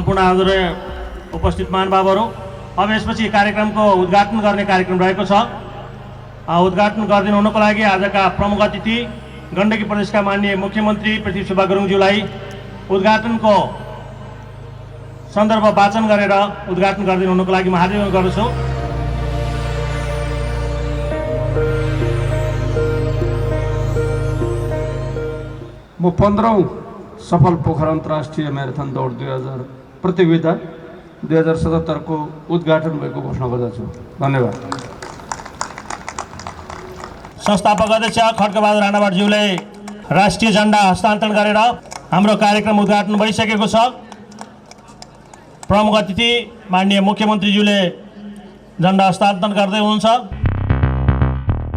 सम्पूर्ण आदरणीय उपस्थित महानुभावहरू, अब यसपछि कार्यक्रमको उद्घाटन गर्ने कार्यक्रम रहेको छ। उद्घाटन गरिदिनु हुनको लागि आजका प्रमुख अतिथि गण्डकी प्रदेशका माननीय मुख्यमन्त्री पृथ्वी सुब्बा गुरुङज्यूलाई उद्घाटनको सन्दर्भ वाचन गरेर उद्घाटन गरिदिनु हुनको लागि म हार्दिक अनुरोध गर्दछु। म 15औं सफल पोखरा अन्तर्राष्ट्रिय म्याराथन दौड 2000 प्रतियोगिता 2077 को उद्घाटन भएको घोषणा गर्दछु। धन्यवाद। संस्थापक अध्यक्ष खड्कबहादुर राणावाटज्यूले राष्ट्रिय झण्डा हस्तान्तरण गरेर हाम्रो कार्यक्रम उद्घाटन भइसकेको छ। प्रमुख अतिथि माननीय मुख्यमन्त्रीज्यूले झण्डा हस्तान्तरण गर्दै हुनुहुन्छ।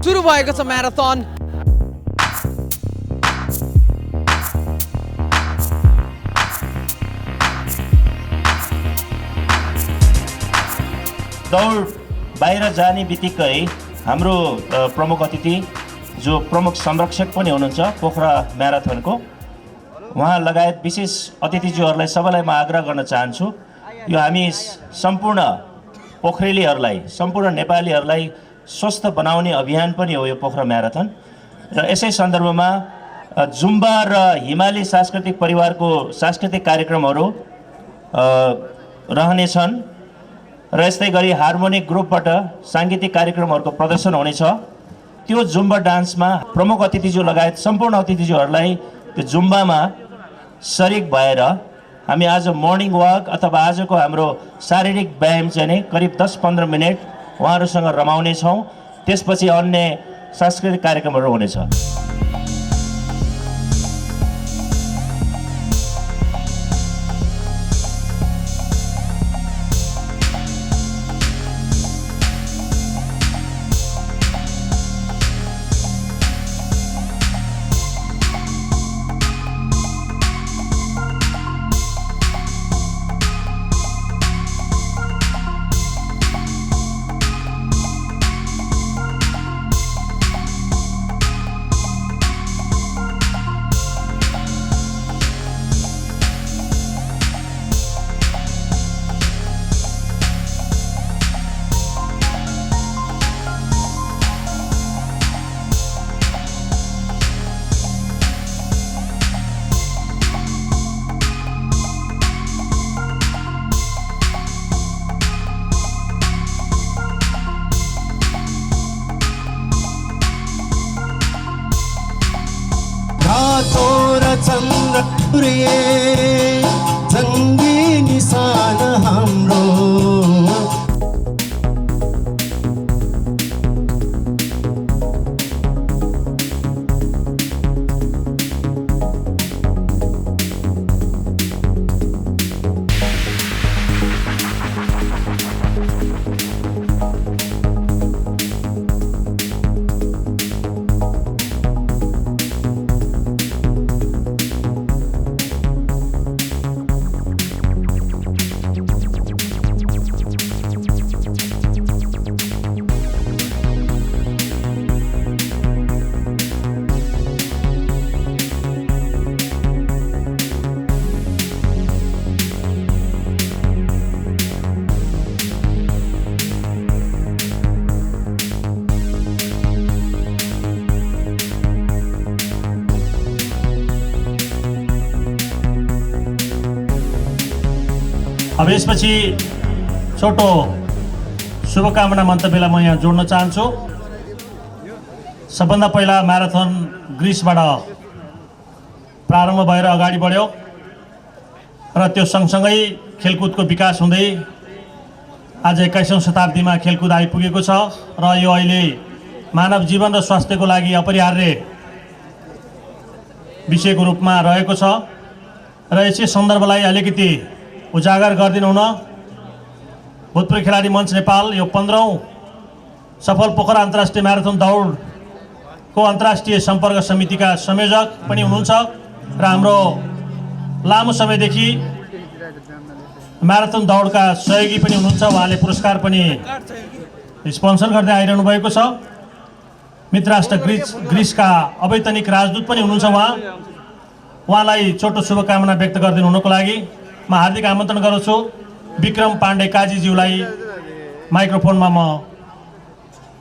सुरु भएको छ म्याराथन। दौड बाहिर जाने बित्तिकै हाम्रो प्रमुख अतिथि जो प्रमुख संरक्षक पनि हुनुहुन्छ पोखरा म्याराथनको, उहाँ लगायत विशेष अतिथिज्यूहरूलाई सबैलाई म आग्रह गर्न चाहन्छु, यो हामी सम्पूर्ण पोखरेलीहरूलाई, सम्पूर्ण नेपालीहरूलाई स्वस्थ बनाउने अभियान पनि हो यो पोखरा म्याराथन। र यसै सन्दर्भमा जुम्बा र हिमाली सांस्कृतिक परिवारको सांस्कृतिक कार्यक्रमहरू रहनेछन् र यस्तै गरी हार्मोनिक ग्रुपबाट साङ्गीतिक कार्यक्रमहरूको प्रदर्शन हुनेछ। त्यो जुम्बा डान्समा प्रमुख अतिथिज्यू लगायत सम्पूर्ण अतिथिज्यूहरूलाई त्यो जुम्बामा सरिक भएर हामी आज मर्निङ वाक अथवा आजको हाम्रो शारीरिक व्यायाम चाहिँ नै करिब 10-15 मिनट उहाँहरूसँग रमाउनेछौँ। त्यसपछि अन्य सांस्कृतिक कार्यक्रमहरू हुनेछ। चन्द्र जङ्गी निशान हाम्रो। अब यसपछि छोटो शुभकामना मन्तव्यलाई म यहाँ जोड्न चाहन्छु। सबभन्दा पहिला म्याराथन ग्रिसबाट प्रारम्भ भएर अगाडि बढ्यो र त्यो सँगसँगै खेलकुदको विकास हुँदै आज 21औं शताब्दीमा खेलकुद आइपुगेको छ र यो अहिले मानव जीवन र स्वास्थ्यको लागि अपरिहार्य विषयको रूपमा रहेको छ र यसै सन्दर्भलाई अलिकति उजागर गरिदिनु हुन भूतपूर्व खेलाडी मञ्च नेपाल यो 15औं सफल पोखरा अन्तर्राष्ट्रिय म्याराथन दौडको अन्तर्राष्ट्रिय सम्पर्क समितिका संयोजक पनि हुनुहुन्छ र हाम्रो लामो समयदेखि म्याराथन दौडका सहयोगी पनि हुनुहुन्छ। उहाँले पुरस्कार पनि स्पोन्सर गर्दै आइरहनु भएको छ। मित्र राष्ट्र ग्रिसका अवैतनिक राजदूत पनि हुनुहुन्छ। उहाँलाई छोटो शुभकामना व्यक्त गरिदिनु हुनको लागि म हार्दिक आमन्त्रण गर्छु विक्रम पाण्डे काजीज्यूलाई माइक्रोफोनमा म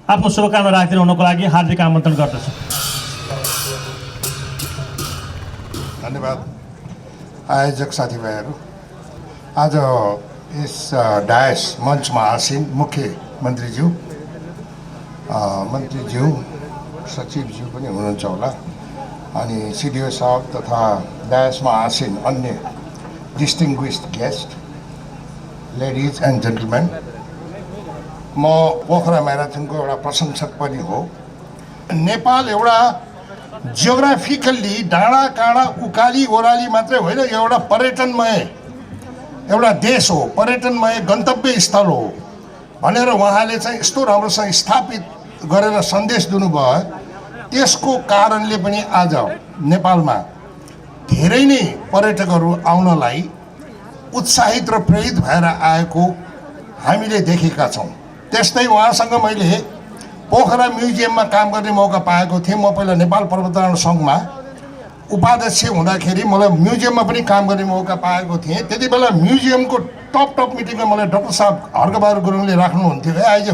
आफ्नो शुभकामना राखिदिनु हुनको लागि हार्दिक आमन्त्रण गर्दछु। धन्यवाद। आयोजक साथीभाइहरू, आज यस डायस मञ्चमा आसीन मुख्यमन्त्रीज्यू, मन्त्रीज्यू, सचिवज्यू पनि हुनुहुन्छ होला, अनि सिडिओ साहब तथा डायसमा आसीन अन्य distinguished guest, ladies and gentlemen, म पोखरा म्याराथनको एउटा प्रशंसक पनि हो। नेपाल एउटा जियोग्राफिकल्ली डाँडा काँडा उकाली ओह्राली मात्रै होइन, यो एउटा पर्यटनमय एउटा देश हो, पर्यटनमय गन्तव्य स्थल हो भनेर उहाँले चाहिँ यस्तो राम्रोसँग स्थापित गरेर सन्देश दिनुभयो। त्यसको कारणले पनि आज नेपालमा धेरै नै पर्यटकहरू आउनलाई उत्साहित र प्रेरित भएर आएको हामीले देखेका छौँ। त्यस्तै उहाँसँग मैले पोखरा म्युजियममा काम गर्ने मौका पाएको थिएँ। म पहिला नेपाल पर्वतारोहण सङ्घमा उपाध्यक्ष हुँदाखेरि मलाई म्युजियममा पनि काम गर्ने मौका पाएको थिएँ। त्यति बेला म्युजियमको टप मिटिङमा मलाई डाक्टर साहब हर्कबहादुर गुरुङले राख्नुहुन्थ्यो, आइज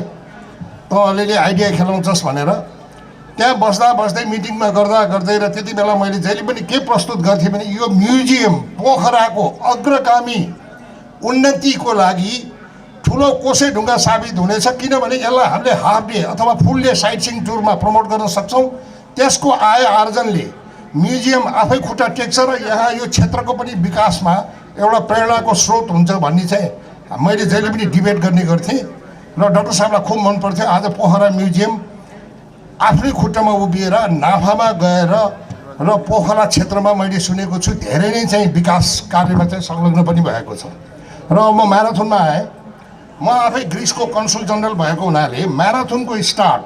त अलिअलि आइडिया खेलाउँछस् भनेर। त्यहाँ बस्दै मिटिङमा गर्दै र त्यति बेला मैले जहिले पनि के प्रस्तुत गर्थेँ भने यो म्युजियम पोखराको अग्रगामी उन्नतिको लागि ठुलो कोसे ढुङ्गा साबित हुनेछ, किनभने यसलाई हामीले हाफ डे अथवा फुल डे साइट सिइङ टुरमा प्रमोट गर्न सक्छौँ। त्यसको आय आर्जनले म्युजियम आफै खुट्टा टेक्छ र यहाँ यो क्षेत्रको पनि विकासमा एउटा प्रेरणाको स्रोत हुन्छ भन्ने चाहिँ मैले जहिले पनि डिबेट गर्ने गर्थेँ र डाक्टर साहबलाई खुब मन पर्थ्यो। आज पोखरा म्युजियम आफ्नै खुट्टामा उभिएर नाफामा गएर र पोखरा क्षेत्रमा मैले सुनेको छु धेरै नै चाहिँ विकास कार्यमा चाहिँ संलग्न पनि भएको छ। र म म्याराथनमा आएँ। म आफै ग्रिसको कन्सुल जनरल भएको हुनाले म्याराथनको start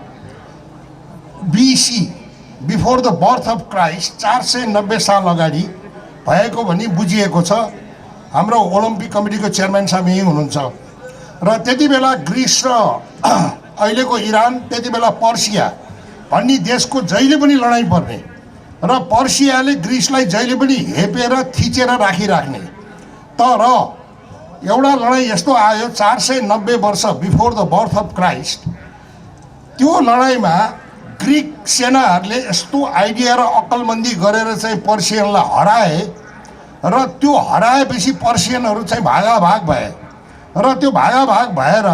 BC before the birth of Christ 490 साल अगाडि भएको भनी बुझिएको छ। हाम्रो ओलम्पिक कमिटीको चेयरम्यान साहब यहीँ हुनुहुन्छ र त्यति बेला ग्रिस र अहिलेको इरान, त्यति बेला पर्सिया भन्ने देशको जहिले पनि लडाइँ पर्ने र पर्सियाले ग्रिसलाई जहिले पनि हेपेर थिचेर राखिराख्ने। तर एउटा लडाइँ यस्तो आयो 490 वर्ष before the birth of Christ. त्यो लडाइँमा ग्रिक सेनाहरूले यस्तो आइडिया र अक्लमन्दी गरेर चाहिँ पर्सियनलाई हराए र त्यो हराएपछि पर्सियनहरू चाहिँ भागाभाग भए र त्यो भागाभाग भएर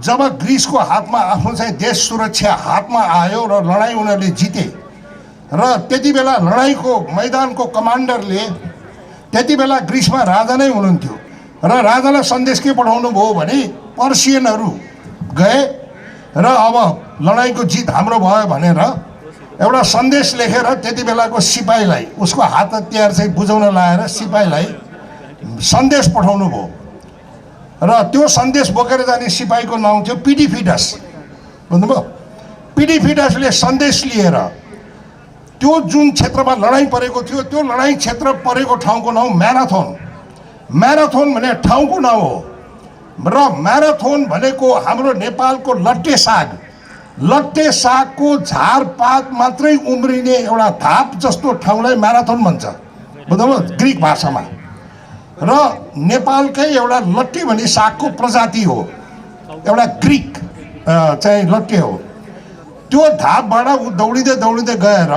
जब ग्रिसको हातमा आफ्नो चाहिँ देश सुरक्षा हातमा आयो र लडाइँ उनीहरूले जिते र त्यति बेला लडाइँको मैदानको कमान्डरले त्यति बेला ग्रिसमा राजा नै हुनुहुन्थ्यो र राजालाई सन्देश के पठाउनु भयो भने पर्सियनहरू गए र अब लडाइँको जित हाम्रो भयो भनेर एउटा सन्देश लेखेर त्यति बेलाको सिपाहीलाई उसको हात हतियार चाहिँ बुझाउन लाएर सिपाहीलाई सन्देश पठाउनु भयो र त्यो सन्देश बोकेर जाने सिपाहीको नाउँ थियो पिडिफिडस। बुझ्नुभयो? पिडिफिडसले सन्देश लिएर त्यो जुन क्षेत्रमा लडाइँ परेको थियो त्यो लडाइँ क्षेत्र परेको ठाउँको नाउँ म्याराथन। म्याराथन भने ठाउँको नाउँ हो र म्याराथन भनेको हाम्रो नेपालको लट्टे सागको झारपात मात्रै उम्रिने एउटा धाप जस्तो ठाउँलाई म्याराथन भन्छ। बुझ्नुभयो? ग्रिक भाषामा। र नेपालकै एउटा लट्टे भन्ने सागको प्रजाति हो, एउटा ग्रिक चाहिँ लट्टे हो। त्यो धापबाट ऊ दौडिँदै गएर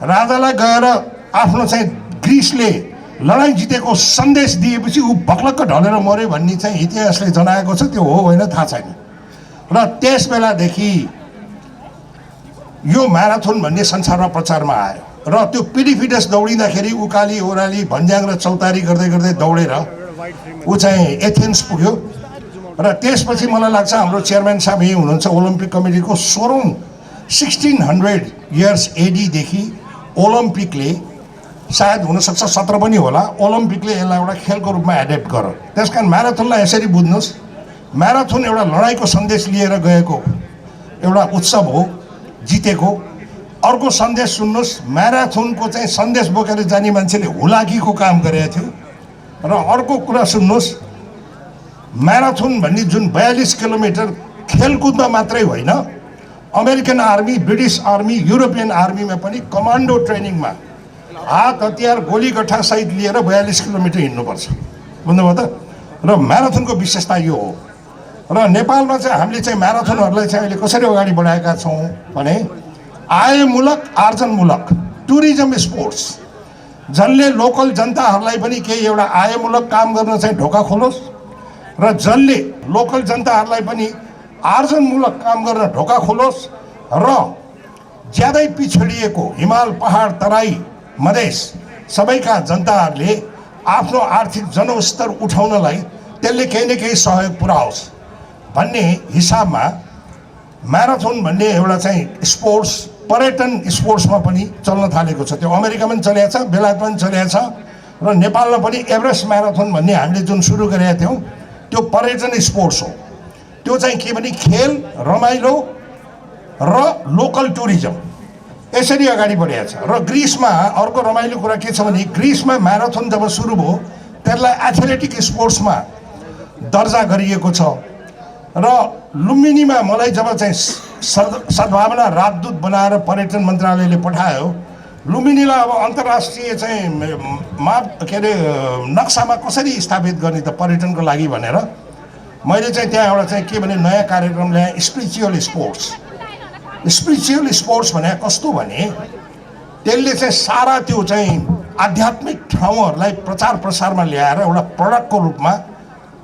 राजालाई गएर आफ्नो चाहिँ ग्रिसले लडाइँ जितेको सन्देश दिएपछि ऊ भक्लक्क ढलेर मऱ्यो भन्ने चाहिँ इतिहासले जनाएको छ। त्यो हो होइन थाहा छैन। र त्यस बेलादेखि यो म्याराथन भन्ने संसारमा प्रचारमा आयो र त्यो पिडिफिडस दौडिँदाखेरि उकाली ओह्राली भन्ज्याङ र चौतारी गर्दै दौडेर ऊ चाहिँ एथेन्स पुग्यो र त्यसपछि मलाई लाग्छ हाम्रो चेयरम्यान साहब यही हुनुहुन्छ ओलम्पिक कमिटीको 1600 इयर्स एडीदेखि ओलम्पिकले सायद हुनसक्छ 17 पनि होला, ओलम्पिकले यसलाई एउटा खेलको रूपमा एडेप्ट गर्यो। त्यस कारण म्याराथनलाई यसरी बुझ्नुहोस्, म्याराथन एउटा लडाइँको सन्देश लिएर गएको एउटा उत्सव हो जितेको। अर्को सन्देश सुन्नुहोस्, म्याराथनको चाहिँ सन्देश बोकेर जाने मान्छेले हुलाकीको काम गरेको थियो। र अर्को कुरा सुन्नुहोस्, म्याराथन भन्ने जुन 42 किलोमिटर खेलकुदमा मात्रै होइन, American army, British army, European आर्मीमा पनि कमान्डो ट्रेनिङमा हात हतियार गोली गट्ठा सहित लिएर 42 किलोमिटर हिँड्नुपर्छ। बुझ्नुभयो त। र म्याराथनको विशेषता यो हो। र नेपालमा चाहिँ हामीले चाहिँ म्याराथनहरूलाई चाहिँ अहिले कसरी अगाडि बढाएका छौँ भने आयमूलक आर्जनमूलक टुरिज्म स्पोर्ट्स, जसले लोकल जनताहरूलाई पनि केही एउटा आयमूलक काम गर्न चाहिँ ढोका खोलोस् र जसले लोकल जनताहरूलाई पनि आर्जनमूलक काम गर्न ढोका खोलोस् र ज्यादै पिछडिएको हिमाल पहाड तराई मधेस सबैका जनताहरूले आफ्नो आर्थिक जनस्तर उठाउनलाई त्यसले केही न केही सहयोग पुर्याओस् भन्ने हिसाबमा म्याराथन भन्ने एउटा चाहिँ स्पोर्ट्स पर्यटन स्पोर्ट्समा पनि चल्न थालेको छ। त्यो अमेरिकामा पनि चलेको छ, बेलायतमा पनि चलेको छ र नेपालमा पनि एभरेस्ट म्याराथन भन्ने हामीले जुन सुरु गरेका थियौँ त्यो पर्यटन स्पोर्ट्स हो। त्यो चाहिँ के भने खेल, रमाइलो र लोकल टुरिज्म यसरी अगाडि बढेको छ। र ग्रिसमा अर्को रमाइलो कुरा के छ भने ग्रिसमा म्याराथन जब सुरु भयो त्यसलाई एथलेटिक स्पोर्ट्समा दर्जा गरिएको छ। र लुम्बिनीमा मलाई जब चाहिँ सद्भावना राजदूत बनाएर पर्यटन मन्त्रालयले पठायो, लुम्बिनीलाई अब अन्तर्राष्ट्रिय चाहिँ के अरे नक्सामा कसरी स्थापित गर्ने त पर्यटनको लागि भनेर मैले चाहिँ त्यहाँ एउटा चाहिँ के भने नयाँ कार्यक्रम ल्याएँ, स्पिरिचुअल स्पोर्ट्स। स्पिरिचुअल स्पोर्ट्स भने कस्तो भने त्यसले चाहिँ सारा त्यो चाहिँ आध्यात्मिक ठाउँहरूलाई प्रचार प्रसारमा ल्याएर एउटा प्रडक्टको रूपमा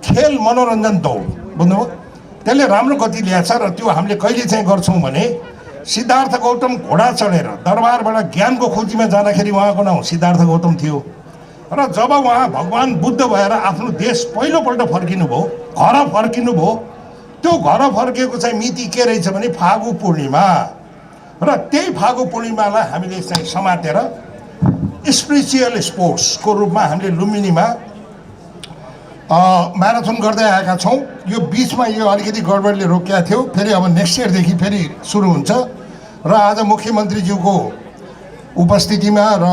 खेल मनोरञ्जन दौड, बुझ्नुभयो, त्यसले राम्रो गति ल्याएको छ। र त्यो हामीले कहिले चाहिँ गर्छौँ भने सिद्धार्थ गौतम घोडा चढेर दरबारबाट ज्ञानको खोजीमा जाँदाखेरि उहाँको नाउँ सिद्धार्थ गौतम थियो र जब उहाँ भगवान् बुद्ध भएर आफ्नो देश पहिलोपल्ट फर्किनुभयो, घर फर्किनुभयो, त्यो घर फर्किएको चाहिँ मिति के रहेछ भने फागु पूर्णिमा। र त्यही फागु पूर्णिमालाई हामीले चाहिँ समातेर स्पिरिचुअल स्पोर्ट्सको रूपमा हामीले लुम्बिनीमा म्याराथन गर्दै आएका छौँ। यो बिचमा यो अलिकति गडबडले रोकिएको थियो, फेरि अब नेक्स्ट इयरदेखि फेरि सुरु हुन्छ। र आज मुख्यमन्त्रीज्यूको उपस्थितिमा र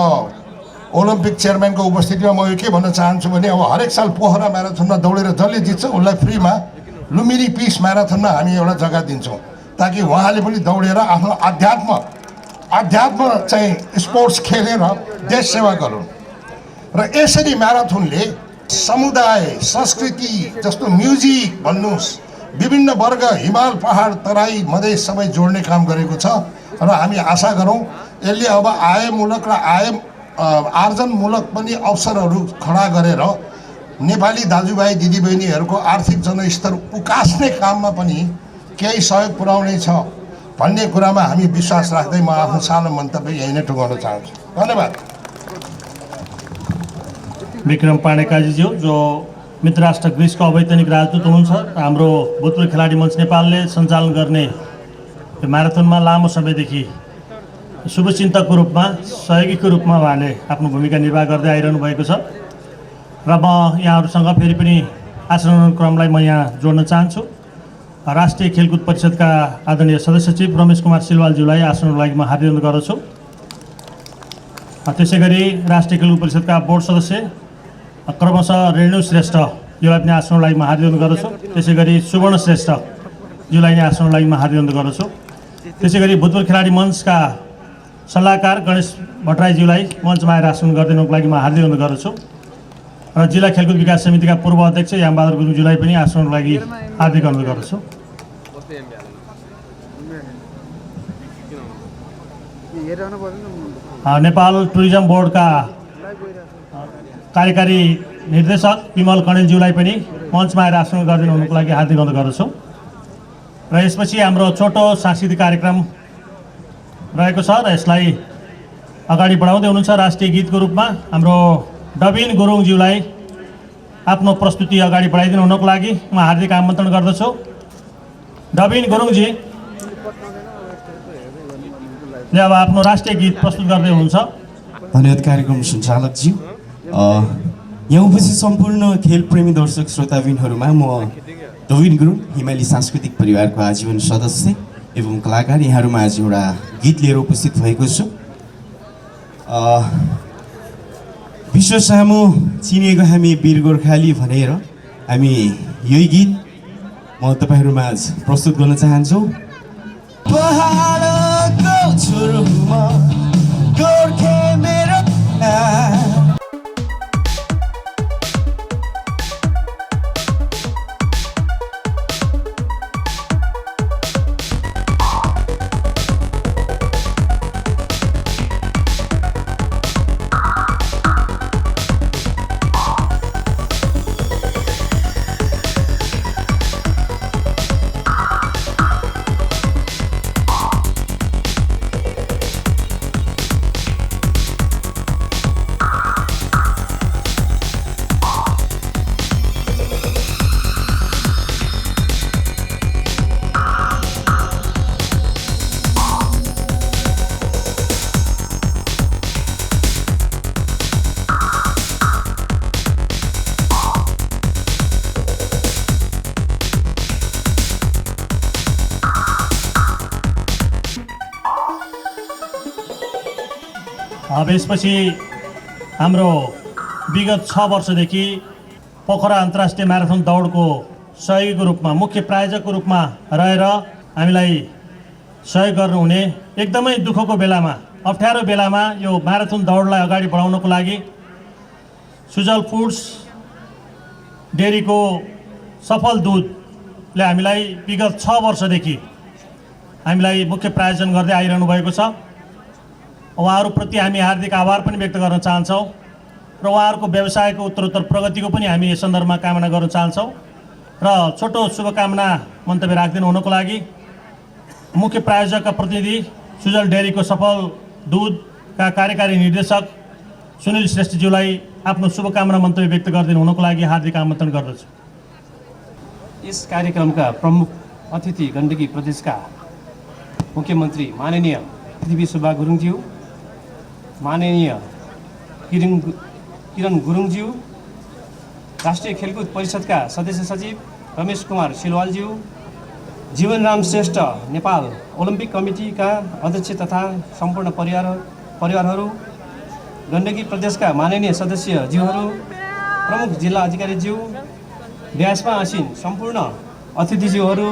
ओलम्पिक चेयरम्यानको उपस्थितिमा म यो के भन्न चाहन्छु भने अब हरेक साल पोखरा म्याराथनमा दौडेर जसले जित्छ उसलाई फ्रीमा लुम्बिनी पिस म्याराथनमा हामी एउटा जग्गा दिन्छौँ ताकि उहाँले पनि दौडेर आफ्नो अध्यात्म चाहिँ स्पोर्ट्स खेलेर देश सेवा गरून्। र यसरी म्याराथनले समुदाय, संस्कृति जस्तो म्युजिक भन्नुहोस्, विभिन्न वर्ग, हिमाल पहाड तराई मधेस सबै जोड्ने काम गरेको छ। र हामी आशा गरौँ यसले अब आयमूलक र आर्जनमूलक पनि अवसरहरू खडा गरेर नेपाली दाजुभाइ दिदीबहिनीहरूको आर्थिक जनस्तर उकास्ने काममा पनि केही सहयोग पुर्याउने छ भन्ने कुरामा हामी विश्वास राख्दै म आफ्नो सानो मन्तव्य यही नै टुङ्गाउन चाहन्छु। धन्यवाद। विक्रम पाण्डेकाजीज्यू जो मित्र राष्ट्र ग्रिसको अवैतनिक राजदूत हुनुहुन्छ, हाम्रो भूतपूर्व खेलाडी मञ्च नेपालले सञ्चालन गर्ने यो म्याराथनमा लामो समयदेखि शुभचिन्तकको रूपमा, सहयोगीको रूपमा उहाँले आफ्नो भूमिका निर्वाह गर्दै आइरहनु भएको छ। र म यहाँहरूसँग फेरि पनि आसन क्रमलाई म यहाँ जोड्न चाहन्छु। राष्ट्रिय खेलकुद परिषदका आदरणीय सदस्य सचिव रमेश कुमार सिलवालज्यूलाई आसनको लागि म हार्दिक अनुरोध गर्दछु। त्यसै गरी राष्ट्रिय खेलकुद परिषदका बोर्ड सदस्य क्रमशः रेणु श्रेष्ठज्यूलाई पनि आसनको लागि म हार्दिक अनुरोध गर्दछु। त्यसै गरी सुवर्ण श्रेष्ठज्यूलाई नै आसनको लागि म हार्दिक अनुरोध गर्दछु। त्यसै गरी भूतपूर्व खेलाडी मञ्चका सल्लाहकार गणेश भट्टराईज्यूलाई मञ्चमा आएर आसन गरिदिनुको लागि म हार्दिक अनुरोध गर्दछु। र जिल्ला खेलकुद विकास समितिका पूर्व अध्यक्ष यामबहादुर गुरुङज्यूलाई पनि आसनको लागि हार्दिक अनुरोध गर्दछु। नेपाल टुरिज्म बोर्डका कार्यकारी निर्देशक विमल कणेलज्यूलाई पनि मञ्चमा आएर आसन गरिदिनु हुनुको लागि हार्दिक अनुरोध गर्दछु। र यसपछि हाम्रो छोटो सांस्कृतिक कार्यक्रम रहेको छ र यसलाई अगाडि बढाउँदै हुनुहुन्छ राष्ट्रिय गीतको रूपमा हाम्रो डबिन गुरुङज्यूलाई आफ्नो प्रस्तुति अगाडि बढाइदिनु हुनको लागि म हार्दिक आमन्त्रण गर्दछु। डबिन गुरुङजी अब आफ्नो राष्ट्रिय गीत प्रस्तुत गर्दै हुनुहुन्छ। धन्यवाद कार्यक्रम सञ्चालकज्यू। यहाँ उपस्थित सम्पूर्ण खेलप्रेमी दर्शक श्रोताबिनहरूमा म डबिन गुरुङ, हिमाली सांस्कृतिक परिवारको आजीवन सदस्य एवं कलाकार, यहाँहरूमा आज एउटा गीत लिएर उपस्थित भएको छु। विश्व सामु चिनिएको हामी वीर गोर्खाली भनेर हामी यही गीत म तपाईँहरूमा आज प्रस्तुत गर्न चाहन्छु। पहाडको छोरो म गोर्खे मेरो अब यसपछि हाम्रो विगत 6 वर्षदेखि पोखरा अन्तर्राष्ट्रिय म्याराथन दौडको सहयोगीको रूपमा मुख्य प्रायोजकको रूपमा रहेर हामीलाई सहयोग गर्नुहुने एकदमै दुःखको बेलामा अप्ठ्यारो बेलामा यो म्याराथन दौडलाई अगाडि बढाउनको लागि सुजल फुड्स डेरीको सफल दुधले हामीलाई विगत 6 वर्षदेखि हामीलाई मुख्य प्रायोजन गर्दै आइरहनु भएको छ। उहाँहरूप्रति हामी हार्दिक आभार पनि व्यक्त गर्न चाहन्छौँ र उहाँहरूको व्यवसायको उत्तरोत्तर प्रगतिको पनि हामी यस सन्दर्भमा कामना गर्न चाहन्छौँ र छोटो शुभकामना मन्तव्य राखिदिनु हुनको लागि मुख्य प्रायोजकका प्रतिनिधि सुजल डेरीको सफल दुधका कार्यकारी निर्देशक सुनिल श्रेष्ठज्यूलाई आफ्नो शुभकामना मन्तव्य व्यक्त गरिदिनु हुनको लागि हार्दिक आमन्त्रण गर्दछु। यस कार्यक्रमका प्रमुख अतिथि गण्डकी प्रदेशका मुख्यमन्त्री माननीय पृथ्वी सुब्बा गुरुङज्यू, माननीय किरण गुरुङज्यू, राष्ट्रिय खेलकुद परिषदका सदस्य सचिव रमेश कुमार सिलवालज्यू, जीवनराम श्रेष्ठ नेपाल ओलम्पिक कमिटीका अध्यक्ष तथा सम्पूर्ण परिवारहरू, गण्डकी प्रदेशका माननीय सदस्यज्यूहरू, प्रमुख जिल्ला अधिकारीज्यू, व्यासमा आसीन सम्पूर्ण अतिथिज्यूहरू,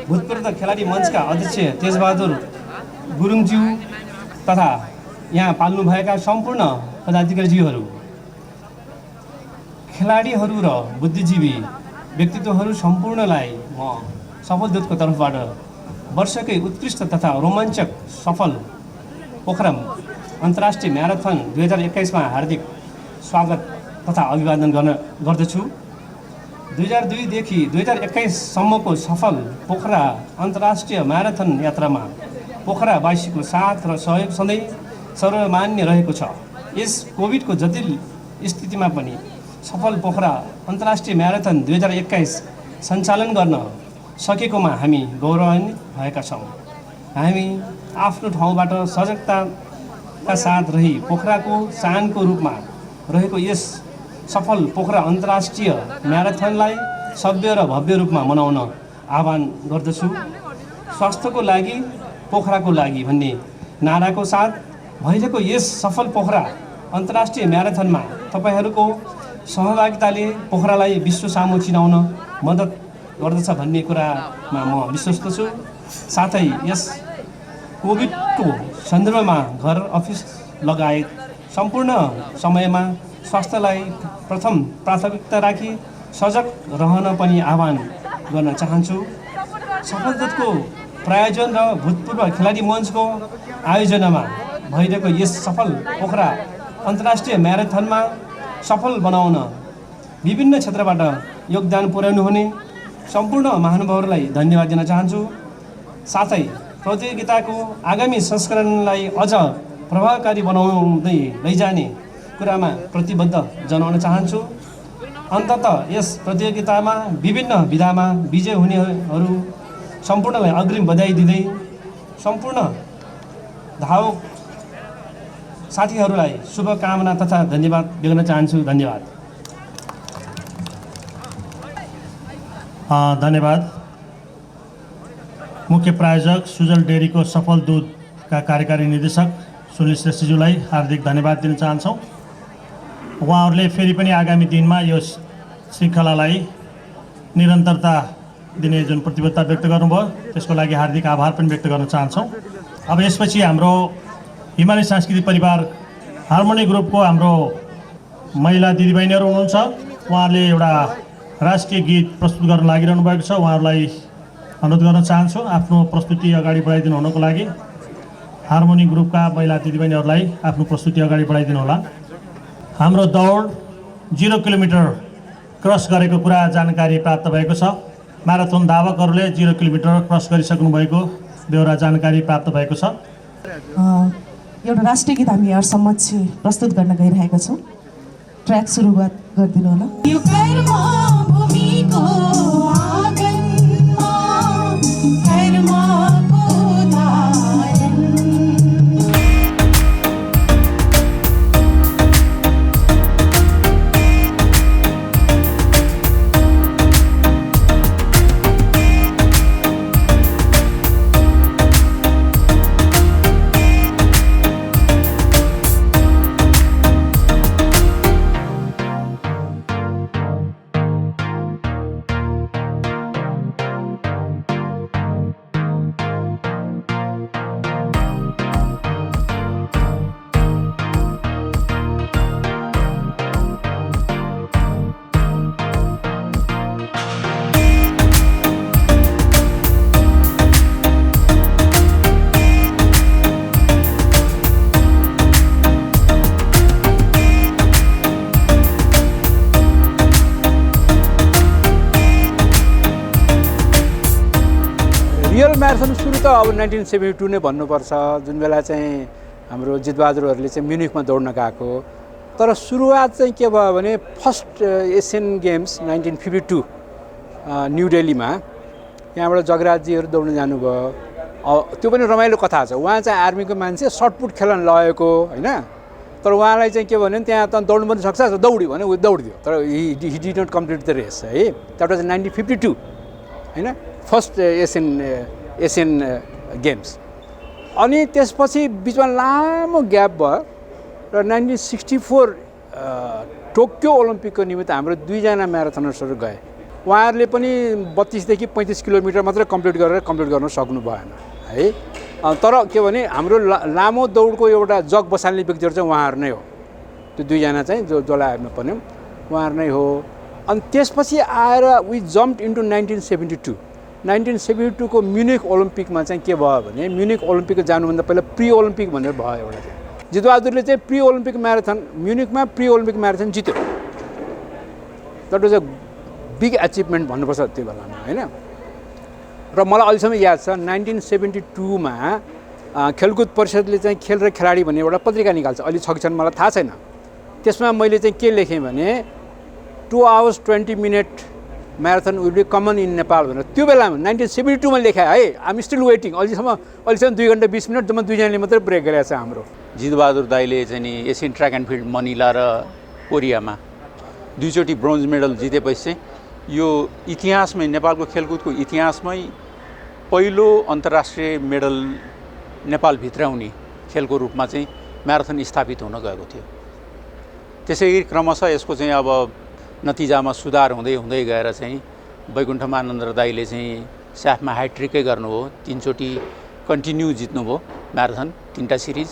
भूतपूर्व खेलाडी मञ्चका अध्यक्ष तेजबहादुर गुरुङज्यू तथा यहाँ पाल्नुभएका सम्पूर्ण पदाधिकारीज्यूहरू, खेलाडीहरू र बुद्धिजीवी व्यक्तित्वहरू सम्पूर्णलाई म सफल दूतको तर्फबाट वर्षकै उत्कृष्ट तथा रोमाञ्चक सफल पोखरा अन्तर्राष्ट्रिय म्याराथन 2021 हार्दिक स्वागत तथा अभिवादन गर्दछु। 2002 देखि 2021 सम्मको सफल पोखरा अन्तर्राष्ट्रिय म्याराथन यात्रामा पोखरावासीको साथ र सहयोग सधैँ सर्वमान्य रहेको छ। यस कोभिडको जटिल स्थितिमा पनि सफल पोखरा अन्तर्राष्ट्रिय म्याराथन 2021 सञ्चालन गर्न सकेकोमा हामी गौरवान्वित भएका छौँ। हामी आफ्नो ठाउँबाट सजगताका साथ रही पोखराको शानको रूपमा रहेको यस सफल पोखरा अन्तर्राष्ट्रिय म्याराथनलाई सभ्य र भव्य रूपमा मनाउन आह्वान गर्दछु। स्वास्थ्यको लागि पोखराको लागि भन्ने नाराको साथ भइरहेको यस सफल पोखरा अन्तर्राष्ट्रिय म्याराथनमा तपाईँहरूको सहभागिताले पोखरालाई विश्व सामु चिनाउन मद्दत गर्दछ भन्ने कुरामा म विश्वस्त छु। साथै यस कोभिडको सन्दर्भमा घर अफिस लगायत सम्पूर्ण समयमा स्वास्थ्यलाई प्रथम प्राथमिकता राखी सजग रहन पनि आह्वान गर्न चाहन्छु। सफल दूतको प्रायोजन र भूतपूर्व खेलाडी मञ्चको आयोजनामा भइरहेको यस सफल पोखरा अन्तर्राष्ट्रिय म्याराथनमा सफल बनाउन विभिन्न क्षेत्रबाट योगदान पुर्याउनुहुने सम्पूर्ण महानुभावहरूलाई धन्यवाद दिन चाहन्छु। साथै प्रतियोगिताको आगामी संस्करणलाई अझ प्रभावकारी बनाउँदै लैजाने कुरामा प्रतिबद्ध जनाउन चाहन्छु। अन्ततः यस प्रतियोगितामा विभिन्न विधामा विजय हुनेहरू सम्पूर्णलाई अग्रिम बधाई दिँदै सम्पूर्ण धावक साथीहरूलाई शुभकामना तथा धन्यवाद दिन चाहन्छु। धन्यवाद। धन्यवाद। मुख्य प्रायोजक सुजल डेरीको सफल दूधका कार्यकारी निर्देशक सुनिल श्रेष्ठज्यूलाई हार्दिक धन्यवाद दिन चाहन्छौँ। उहाँहरूले फेरि पनि आगामी दिनमा यो श्रृङ्खलालाई निरन्तरता दिने जुन प्रतिबद्धता व्यक्त गर्नुभयो त्यसको लागि हार्दिक आभार पनि व्यक्त गर्न चाहन्छौँ। अब यसपछि हाम्रो हिमाली सांस्कृतिक परिवार हार्मोनी ग्रुपको हाम्रो महिला दिदीबहिनीहरू हुनुहुन्छ। उहाँहरूले एउटा राष्ट्रिय गीत प्रस्तुत गर्न लागिरहनु भएको छ। उहाँहरूलाई अनुरोध गर्न चाहन्छु आफ्नो प्रस्तुति अगाडि बढाइदिनु हुनको लागि। हार्मोनी ग्रुपका महिला दिदीबहिनीहरूलाई आफ्नो प्रस्तुति अगाडि बढाइदिनु होला। हाम्रो दौड 0 किलोमिटर क्रस गरेको कुरा जानकारी प्राप्त भएको छ। म्याराथन धावकहरूले 0 किलोमिटर क्रस गरिसक्नु भएको बेहोरा जानकारी प्राप्त भएको छ। एउटा राष्ट्रिय गीत हामी समक्ष प्रस्तुत गर्न गइरहेका छौँ। ट्र्याक सुरुवात गरिदिनु होला। रियल म्याराथन सुरु त अब 1972 नै भन्नुपर्छ, जुन बेला चाहिँ हाम्रो जितबहादुरहरूले चाहिँ म्युनिकमा दौड्न गएको। तर सुरुवात चाहिँ के भयो भने फर्स्ट एसियन गेम्स 1952 न्यू दिल्लीमा, यहाँबाट जगराजजीहरू दौड्न जानुभयो। त्यो पनि रमाइलो कथा छ। उहाँ चाहिँ आर्मीको मान्छे, सर्टपुट खेल्न लगेको होइन, तर उहाँलाई चाहिँ के भन्यो त्यहाँ त दौड्नु पनि सक्छ, दौड्यो भने ऊ दौडिदियो, तर he did not complete the race है। द्याट वाज 1952 होइन, फर्स्ट एसियन गेम्स। अनि त्यसपछि बिचमा लामो ग्याप भयो र 1964 टोकियो ओलम्पिकको निमित्त हाम्रो 2 जना म्याराथनर्सहरू गए। उहाँहरूले पनि 32 देखि 35 किलोमिटर मात्रै कम्प्लिट गर्न सक्नु भएन है। तर के भने हाम्रो लामो दौडको एउटा जग बसाल्ने व्यक्तिहरू चाहिँ उहाँहरू नै हो। त्यो 2 जना चाहिँ जसलाई हेर्नु पर्ने उहाँहरू नै हो। अनि त्यसपछि आएर वी जम्प्ड इन्टु 1972 को म्युनिक ओलम्पिकमा चाहिँ के भयो भने, म्युनिक ओलम्पिक जानुभन्दा पहिला प्री ओलम्पिक भनेर भयो एउटा चाहिँ। जितबहादुरले चाहिँ प्री ओलम्पिक म्याराथन, म्युनिकमा प्री ओलम्पिक म्याराथन जित्यो। That was a big achievement भन्नुपर्छ त्यो बेलामा होइन। र मलाई अहिलेसम्म याद छ 1972 मा खेलकुद परिषदले चाहिँ खेल र खेलाडी भन्ने एउटा पत्रिका निकाल्छ। अहिले छ कि छैन मलाई थाहा छैन। त्यसमा मैले चाहिँ के लेखेँ भने 2 hours 20 minute marathon will be common in Nepal भनेर त्यो बेलामा 1972 मा लेखाए है। I am still waiting. अहिलेसम्म 2 घन्टा 20 मिनट जम्मा 2 जनाले मात्रै ब्रेक गरेको छ हाम्रो। जितबहादुर दाइले चाहिँ नि Asian track and field Manila र कोरियामा 2 चोटि ब्रोन्ज मेडल जितेपछि चाहिँ यो इतिहासमै, नेपालको खेलकुदको इतिहासमै पहिलो अन्तर्राष्ट्रिय मेडल नेपाल भित्राउने खेलको रूपमा चाहिँ म्याराथन स्थापित हुन गएको थियो। त्यसैगरी क्रमशः यसको चाहिँ अब नतिजामा सुधार हुँदै गएर चाहिँ वैकुण्ठमानन्द दाइले चाहिँ स्याफमा ह्याट्रिकै गर्नुभयो। 3 चोटि कन्टिन्यू जित्नुभयो म्याराथन, 3टा सिरिज।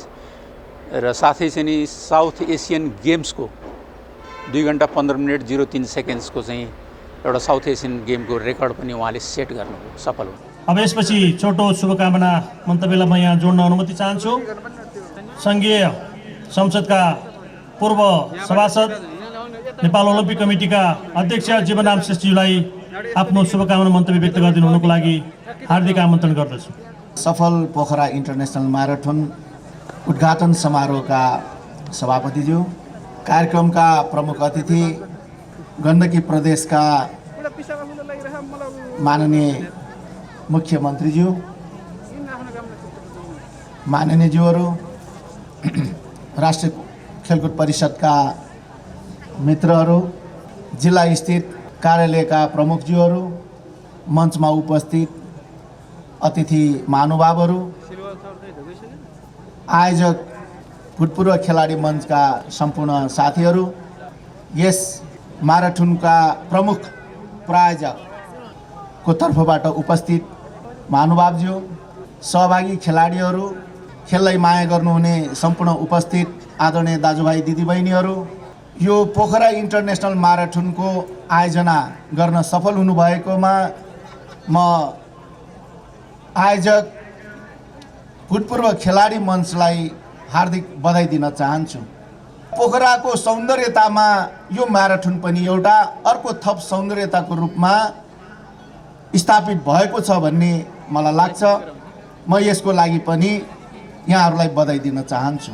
र साथै चाहिँ नि साउथ एसियन गेम्सको 2 घन्टा 15 मिनट 03 सेकेन्ड्सको चाहिँ एउटा साउथ एसियन गेमको रेकर्ड पनि उहाँले सेट गर्नुभयो, सफल हो। अब यसपछि छोटो शुभकामना मन्तव्यलाई म यहाँ जोड्न अनुमति चाहन्छु। सङ्घीय संसदका पूर्व सभासद, नेपाल ओलम्पिक कमिटीका अध्यक्ष जीवनराम श्रेष्ठज्यूलाई आफ्नो शुभकामना मन्तव्य व्यक्त गरिदिनु हुनुको लागि हार्दिक आमन्त्रण गर्दछु। सफल पोखरा इन्टरनेसनल म्याराथन उद्घाटन समारोहका सभापतिज्यू, कार्यक्रमका प्रमुख अतिथि, गण्डकी प्रदेशका माननीय मुख्यमन्त्रीज्यू, माननीयज्यूहरू, राष्ट्रिय खेलकुद परिषदका मित्रहरू, जिल्ला स्थित कार्यालयका प्रमुखज्यूहरू, मञ्चमा उपस्थित अतिथि महानुभावहरू, आयोजक भूतपूर्व खेलाडी मञ्चका सम्पूर्ण साथीहरू, यस म्याराथनका प्रमुख प्रायोजकको तर्फबाट उपस्थित महानुभावज्यू, सहभागी खेलाडीहरू, खेललाई माया गर्नुहुने सम्पूर्ण उपस्थित आदरणीय दाजुभाइ दिदीबहिनीहरू, यो पोखरा इन्टरनेसनल म्याराथनको आयोजना गर्न सफल हुनुभएकोमा म आयोजक भूतपूर्व खेलाडी मञ्चलाई हार्दिक बधाई दिन चाहन्छु। पोखराको सौन्दर्यतामा यो म्याराथन पनि एउटा अर्को थप सौन्दर्यताको रूपमा स्थापित भएको छ भन्ने मलाई लाग्छ। म यसको लागि पनि यहाँहरूलाई बधाई दिन चाहन्छु।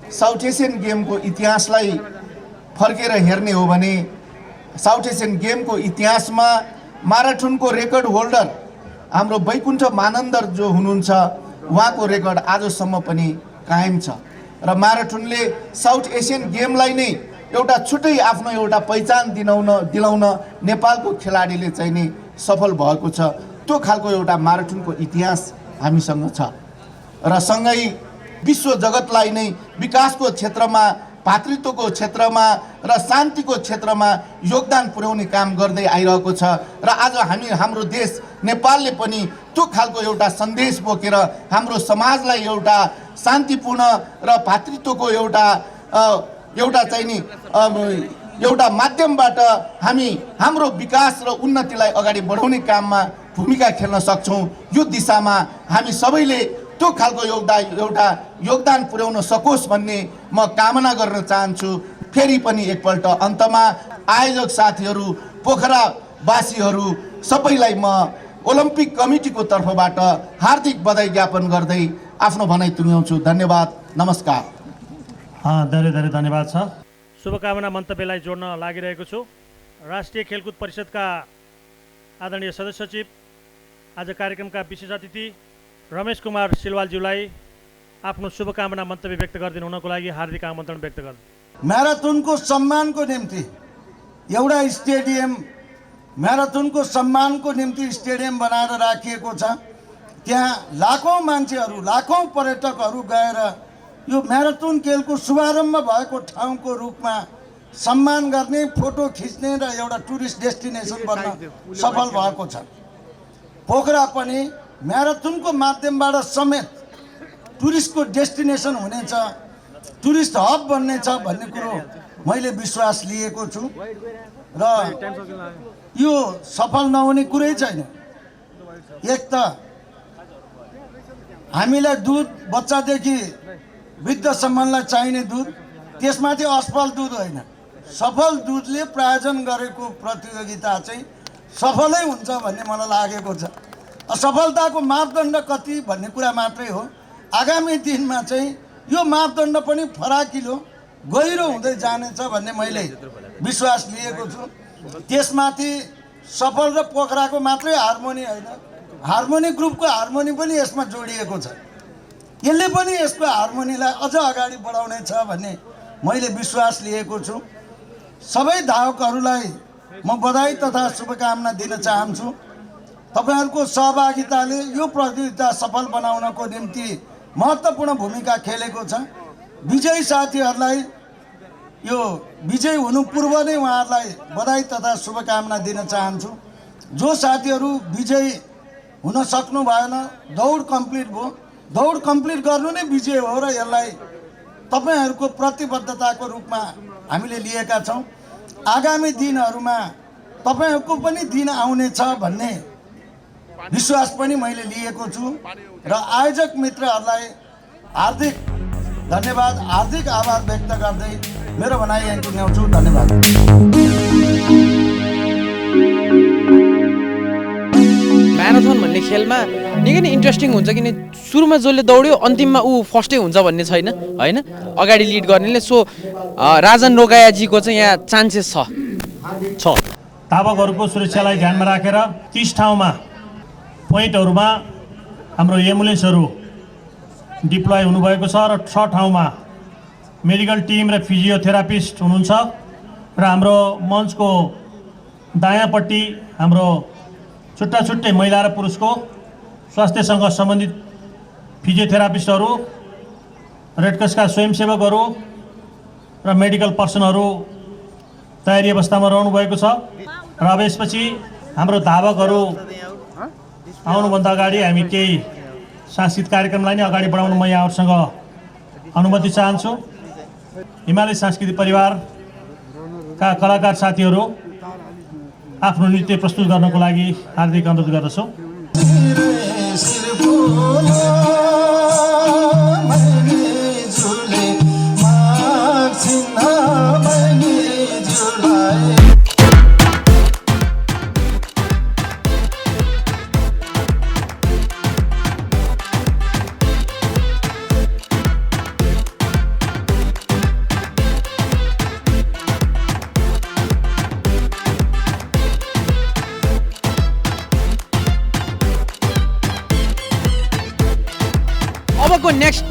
साउथ एसियन गेमको इतिहासलाई फर्केर हेर्ने हो भने साउथ एसियन गेमको इतिहासमा म्याराथनको रेकर्ड होल्डर हाम्रो वैकुण्ठ मानन्दर जो हुनुहुन्छ, उहाँको रेकर्ड आजसम्म पनि कायम छ। र म्याराथनले साउथ एसियन गेमलाई नै एउटा छुट्टै आफ्नो एउटा पहिचान दिलाउन नेपालको खेलाडीले चाहिँ नि सफल भएको छ। त्यो खालको एउटा म्याराथनको इतिहास हामीसँग छ। र सँगै विश्व जगतलाई नै विकासको क्षेत्रमा, भातृत्वको क्षेत्रमा र शान्तिको क्षेत्रमा योगदान पुर्याउने काम गर्दै आइरहेको छ। र आज हाम्रो देश नेपालले पनि त्यो खालको एउटा सन्देश बोकेर हाम्रो समाजलाई एउटा शान्तिपूर्ण र भातृत्वको एउटा चाहिँ नि एउटा माध्यमबाट हाम्रो विकास र उन्नतिलाई अगाडि बढाउने काममा भूमिका खेल्न सक्छौँ। यो दिशामा हामी सबैले त्यो खालको योगदान पुर्याउन सकोस् भन्ने म कामना गर्न चाहन्छु। फेरि पनि एकपल्ट अन्तमा आयोजक साथीहरू, पोखरावासीहरू सबैलाई म ओलम्पिक कमिटीको तर्फबाट हार्दिक बधाई ज्ञापन गर्दै आफ्नो भनाइ टुङ्ग्याउँछु। धन्यवाद, नमस्कार। धेरै धेरै धन्यवाद छ। शुभकामना मन्तव्यलाई जोड्न लागिरहेको छु। राष्ट्रिय खेलकुद परिषदका आदरणीय सदस्य सचिव, आज कार्यक्रमका विशेष अतिथि रमेश कुमार सिलवालज्यूलाई आफ्नो शुभकामना मन्तव्य व्यक्त गरिदिनु हुनको लागि हार्दिक आमन्त्रण व्यक्त गर्छु। म्याराथनको सम्मानको निम्ति एउटा स्टेडियम, म्याराथनको सम्मानको निम्ति स्टेडियम बनाएर राखिएको छ। त्यहाँ लाखौँ मान्छेहरू, लाखौँ पर्यटकहरू गएर यो म्याराथन खेलको शुभारम्भ भएको ठाउँको रूपमा सम्मान गर्ने, फोटो खिच्ने र एउटा टुरिस्ट डेस्टिनेसन बन्न सफल भएको छ। पोखरा पनि म्याराथनको माध्यमबाट समेत टुरिस्टको डेस्टिनेसन हुनेछ, टुरिस्ट हब बन्नेछ भन्ने कुरो मैले विश्वास लिएको छु र यो सफल नहुने कुरै छैन। एक त हामीलाई दुध बच्चादेखि वृद्धसम्मलाई चाहिने दुध, त्यसमाथि असफल दुध होइन, सफल दुधले प्रायोजन गरेको प्रतियोगिता चाहिँ सफलै हुन्छ भन्ने मलाई लागेको छ। सफलताको मापदण्ड कति भन्ने कुरा मात्रै हो। आगामी दिनमा चाहिँ यो मापदण्ड पनि फराकिलो गहिरो हुँदै जानेछ भन्ने मैले विश्वास लिएको छु। त्यसमाथि सफल र पोखराको मात्रै हार्मोनी होइन, हार्मोनी ग्रुपको हार्मोनी पनि यसमा जोडिएको छ। यसले पनि यसको हार्मोनीलाई अझ अगाडि बढाउनेछ भन्ने मैले विश्वास लिएको छु। सबै धावकहरूलाई म बधाई तथा शुभकामना दिन चाहन्छु। तपाईहरूको सहभागिताले यो प्रतियोगिता सफल बनाउनको निम्ति महत्त्वपूर्ण भूमिका खेलेको छ। विजयी साथीहरूलाई यो विजय हुनु पूर्व नै उहाँहरूलाई बधाई तथा शुभकामना दिन चाहन्छु। जो साथीहरू विजयी हुन सक्नु भएन, दौड कम्प्लिट भयो, दौड कम्प्लिट गर्नु नै विजय हो र यसलाई तपाईहरूको प्रतिबद्धताको रूपमा हामीले लिएका छौँ। आगामी दिनहरूमा तपाईहरूको पनि दिन आउनेछ भन्ने विश्वास पनि मैले लिएको छु र आयोजक मित्रहरूलाई हार्दिक धन्यवाद, हार्दिक आभार व्यक्त गर्दै मेरो भनाइ यहाँ टुङ्ग्याउँछु। धन्यवाद। म्याराथन भन्ने खेलमा निकै नै इन्ट्रेस्टिङ हुन्छ, किन सुरुमा जसले दौड्यो अन्तिममा ऊ फर्स्टै हुन्छ भन्ने छैन होइन, अगाडि लिड गर्नेले। सो राजन रोगायाजीको चाहिँ यहाँ चान्सेस छ। धावकहरूको सुरक्षालाई ध्यानमा राखेर 30 ठाउँमा पोइन्टहरूमा हाम्रो एम्बुलेन्सहरू डिप्लोय हुनुभएको छ र 6 ठाउँमा मेडिकल टिम र फिजियोथेरापिस्ट हुनुहुन्छ र हाम्रो मञ्चको दायाँपट्टि हाम्रो छुट्टा छुट्टै महिला र पुरुषको स्वास्थ्यसँग सम्बन्धित फिजियोथेरापिस्टहरू, रेडक्रसका स्वयंसेवकहरू र मेडिकल पर्सनहरू तयारी अवस्थामा रहनुभएको छ। र अब यसपछि हाम्रो धावकहरू आउनुभन्दा अगाडि हामी केही सांस्कृतिक कार्यक्रमलाई नै अगाडि बढाउन म यहाँहरूसँग अनुमति चाहन्छु। हिमालय सांस्कृतिक परिवारका कलाकार साथीहरू आफ्नो नृत्य प्रस्तुत गर्नको लागि हार्दिक अनुरोध गर्दछु। अबको नेक्स्ट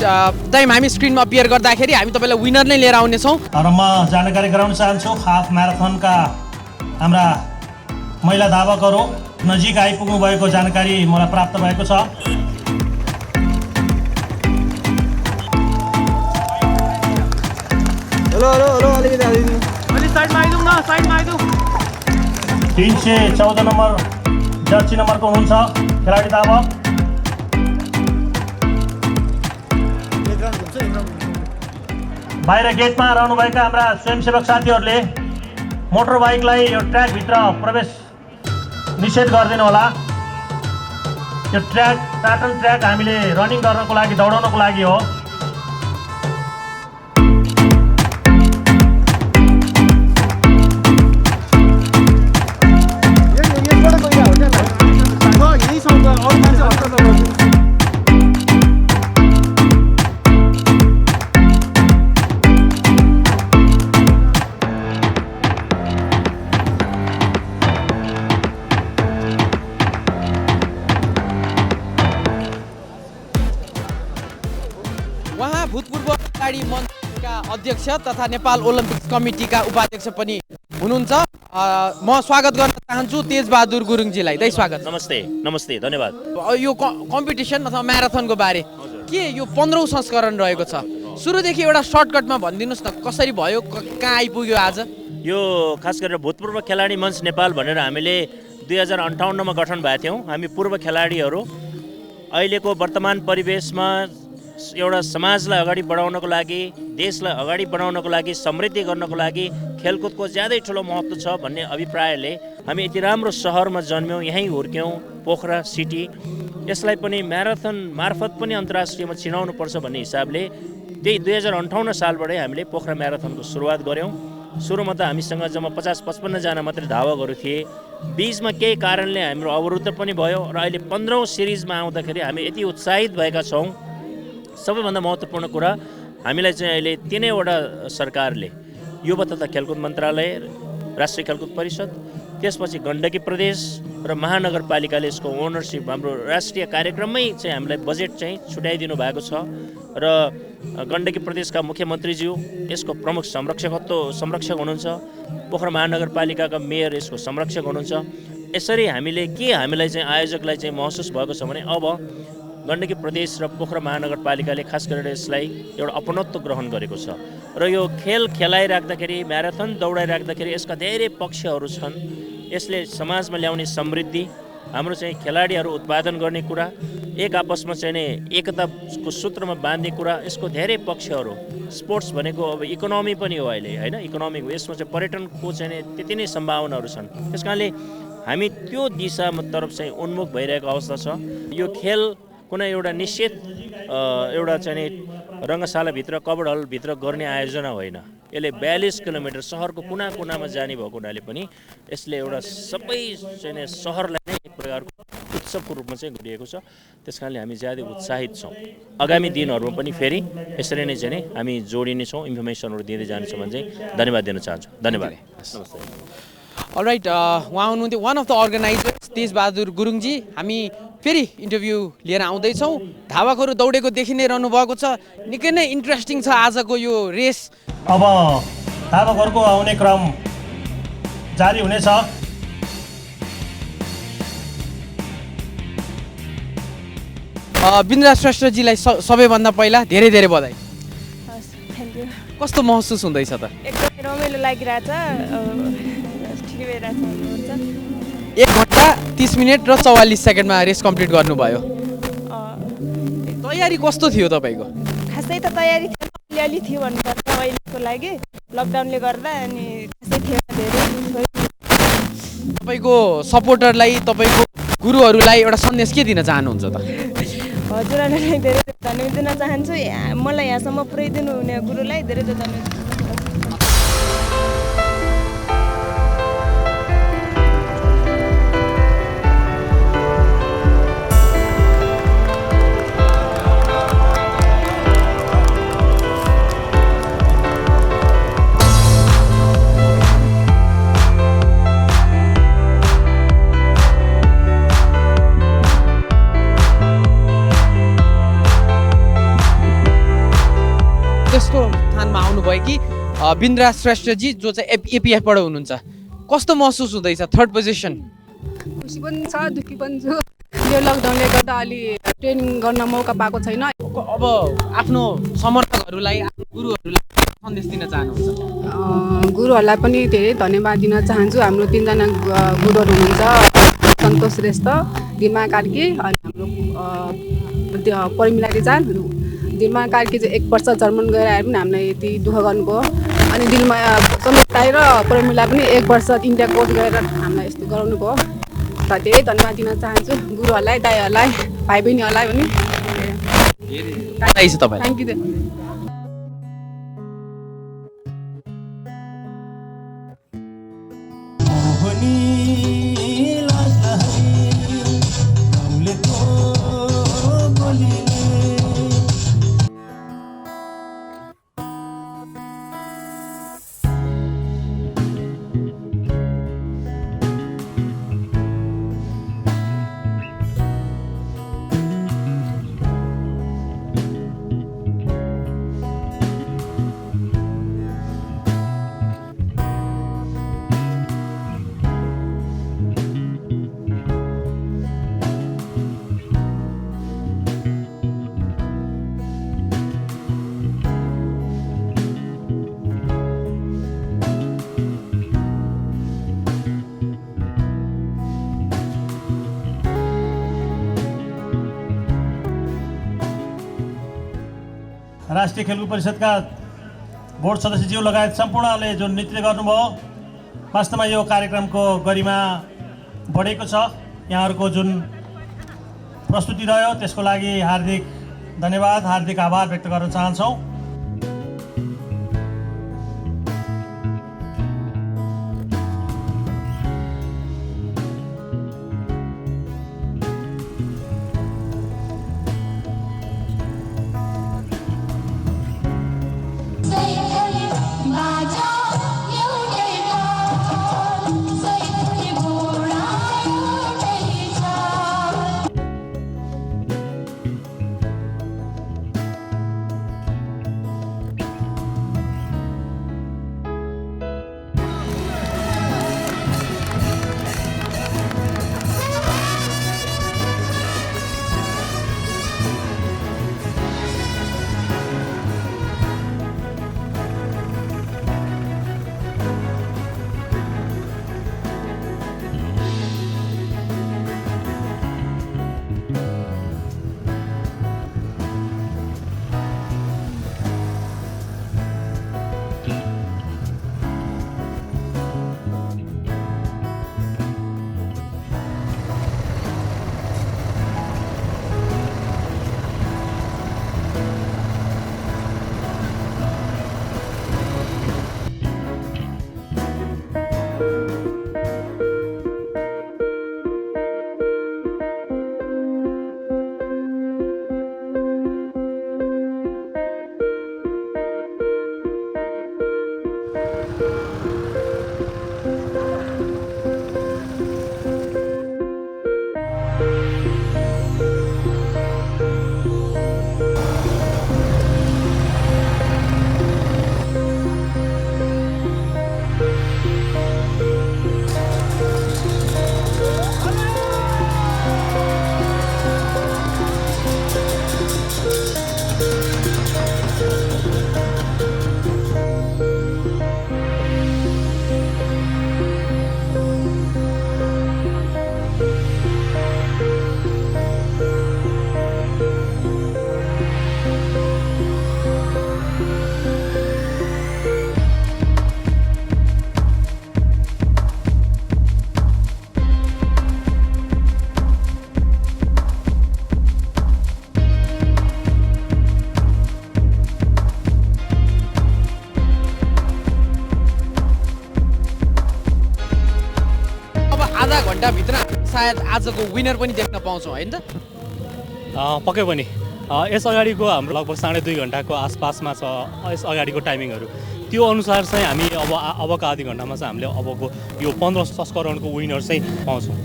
टाइम हामी स्क्रिनमा अपियर गर्दाखेरि हामी तपाईँलाई विनर नै लिएर आउनेछौँ। र म जानकारी गराउन चाहन्छु, हाफ म्याराथनका हाम्रा महिला धावकहरू नजिक आइपुग्नु भएको जानकारी मलाई प्राप्त भएको छ। अलिक साइडमा आइदिउँ न, साइडमा आइदिउँ। 314 नम्बर जर्सी नम्बरको हुनुहुन्छ खेलाडी धावक। बाहिर गेटमा रहनुभएका हाम्रा स्वयंसेवक साथीहरूले मोटर बाइकलाई यो ट्र्याकभित्र प्रवेश निषेध गरिदिनु होला। यो ट्र्याक टाटन ट्र्याक हामीले रनिङ गर्नको लागि, दौडाउनको लागि हो। अरू मान्छे हस्ताक्षर गर्छु। उहाँ भूतपूर्व खेलाडी मञ्चका अध्यक्ष तथा नेपाल ओलम्पिक कमिटीका उपाध्यक्ष पनि हुनुहुन्छ। म स्वागत गर्न चाहन्छु तेजबहादुर गुरुङजीलाई। दाइ स्वागत। नमस्ते नमस्ते, धन्यवाद। यो कम्पिटिसन अथवा म्याराथनको बारे के यो 15औं संस्करण रहेको छ, सुरुदेखि एउटा सर्टकटमा भनिदिनुहोस् न, कसरी भयो, कहाँ आइपुग्यो आज? यो खास गरेर भूतपूर्व खेलाडी मञ्च नेपाल भनेर हामीले 2058मा गठन भएको थियौँ। हामी पूर्व खेलाडीहरू अहिलेको वर्तमान परिवेशमा एउटा समाजलाई अगाडि बढाउनको लागि, देशलाई अगाडि बढाउनको लागि, समृद्धि गर्नको लागि खेलकुदको ज्यादै ठुलो महत्त्व छ भन्ने अभिप्रायले हामी यति राम्रो सहरमा जन्म्यौँ, यहीँ हुर्क्यौँ, पोखरा सिटी। यसलाई पनि म्याराथन मार्फत पनि अन्तर्राष्ट्रियमा चिनाउनुपर्छ भन्ने हिसाबले त्यही 2058 सालबाटै हामीले पोखरा म्याराथनको सुरुवात गऱ्यौँ। सुरुमा त हामीसँग जम्मा 50-55 जना मात्रै धावकहरू थिए। बीचमा केही कारणले हाम्रो अवरुद्ध पनि भयो र अहिले 15औं सिरिजमा आउँदाखेरि हामी यति उत्साहित भएका छौँ। सबैभन्दा महत्त्वपूर्ण कुरा, हामीलाई चाहिँ अहिले 3वटा सरकारले, युवा तथा खेलकुद मन्त्रालय, राष्ट्रिय खेलकुद परिषद, त्यसपछि गण्डकी प्रदेश र महानगरपालिकाले यसको ओनरसिप, हाम्रो राष्ट्रिय कार्यक्रममै चाहिँ हामीलाई बजेट चाहिँ छुट्याइदिनु भएको छ र गण्डकी प्रदेशका मुख्यमन्त्रीज्यू यसको प्रमुख संरक्षक हुनुहुन्छ, पोखरा महानगरपालिकाका मेयर यसको संरक्षक हुनुहुन्छ। यसरी हामीलाई चाहिँ आयोजकलाई चाहिँ महसुस भएको छ भने अब गण्डकी प्रदेश र पोखरा महानगरपालिकाले खास गरेर यसलाई एउटा अपनत्व ग्रहण गरेको छ र यो खेलाइराख्दाखेरि, म्याराथन दौडाइराख्दाखेरि यसका धेरै पक्षहरू छन्। यसले समाजमा ल्याउने समृद्धि, हाम्रो चाहिँ खेलाडीहरू उत्पादन गर्ने कुरा, एक आपसमा चाहिँ एकताको सूत्रमा बाँध्ने कुरा, यसको धेरै पक्षहरू। स्पोर्ट्स भनेको अब इकोनोमी पनि हो अहिले, होइन, इकोनोमी हो। यसमा चाहिँ पर्यटनको चाहिँ त्यति नै सम्भावनाहरू छन्। त्यस कारणले हामी त्यो दिशामा तर्फ चाहिँ उन्मुख भइरहेको अवस्था छ। यो खेल कुनै एउटा निश्चित एउटा चाहिँ रङ्गशालाभित्र, कबड हलभित्र गर्ने आयोजना होइन। यसले 42 किलोमिटर सहरको कुना कुनामा जाने भएको हुनाले पनि यसले एउटा सबै चाहिँ सहरलाई नै एक प्रकारको उत्सवको रूपमा चाहिँ गरिएको छ। त्यस कारणले हामी ज्यादै उत्साहित छौँ। आगामी दिनहरूमा पनि फेरि यसरी नै चाहिँ हामी जोडिनेछौँ, इन्फर्मेसनहरू दिँदै जानेछौँ भने चाहिँ धन्यवाद दिन चाहन्छु। धन्यवाद। नमस्ते। अलराइट, उहाँ हुनुहुन्थ्यो one of the organisers Tejbahadur Gurungji. हामी फेरि इन्टरभ्यू लिएर आउँदैछौँ। धावकहरू दौडेको देखि नै रहनु भएको छ, निकै नै इन्ट्रेस्टिङ छ आजको यो रेस। अब धावकहरूको आउने क्रम जारी हुनेछ। बिन्द्रा श्रेष्ठजीलाई सबैभन्दा पहिला धेरै धेरै बधाई। Thank you. कस्तो महसुस हुँदैछ त? एकदमै रमाइलो लागिरहेछ, ठिकै भइरहेछ। 1 घन्टा 30 मिनट र 44 सेकेन्डमा रेस कम्प्लिट गर्नुभयो। तयारी कस्तो थियो तपाईँको? खासै त तयारी थिएन, अलिअलि थियो भन्नुपर्छ अहिलेको लागि, लकडाउनले गर्दा। अनि खासै थिएन धेरै। तपाईँको सपोर्टरलाई, तपाईँको गुरुहरूलाई एउटा सन्देश के दिन चाहनुहुन्छ त? हजुरहरूलाई धेरै धन्यवाद दिन चाहन्छु। मलाई यहाँसम्म पुर्याइदिनु हुने गुरुलाई धेरै धन्यवाद। त्यस्तो स्थानमा आउनुभयो कि बिन्द्रा श्रेष्ठजी जो चाहिँ एपिएफबाट हुनुहुन्छ, कस्तो महसुस हुँदैछ? 3rd position. खुसी पनि छ, दुःखी पनि छु। यो लकडाउनले गर्दा अलि ट्रेनिङ गर्न मौका पाएको छैन। अब आफ्नो समर्थकहरूलाई, आफ्नो गुरुहरूलाई सन्देश दिन चाहनुहुन्छ? गुरुहरूलाई पनि धेरै धन्यवाद दिन चाहन्छु। हाम्रो 3 जना गुरुहरू हुनुहुन्छ, सन्तोष श्रेष्ठ, दिमा कार्की अनि हाम्रो परिमिला रिजाल। दिलमा कार्की चाहिँ 1 वर्ष जर्मन गएर आएर पनि हामीलाई यति दुःख गर्नुभयो। अनि दिलमा सन्तोष राई र परिमिला पनि 1 वर्ष इन्डिया कोर्स गरेर हामीलाई यस्तो गराउनु भयो। र धेरै धन्यवाद दिन चाहन्छु गुरुहरूलाई, दाइहरूलाई, भाइ बहिनीहरूलाई पनि। Thank you. मोहनी लाग्दाखेरि गाउँले राष्ट्रिय खेलकुद परिषदका बोर्ड सदस्यज्यू लगायत सम्पूर्णले जुन नेतृत्व गर्नुभयो, वास्तवमा यो कार्यक्रमको गरिमा बढेको छ। यहाँहरूको जुन प्रस्तुति रह्यो त्यसको लागि हार्दिक धन्यवाद, हार्दिक आभार व्यक्त गर्न चाहन्छौँ। घण्टाभित्र सायद आजको विनर पनि देख्न पाउँछौँ होइन त? पक्कै पनि यस अगाडिको हाम्रो लगभग 2.5 घन्टाको आसपासमा छ यस अगाडिको टाइमिङहरू। त्यो अनुसार चाहिँ हामी अबका आधी घन्टामा चाहिँ हामीले अबको यो 15 संस्करणको विनर चाहिँ पाउँछौँ।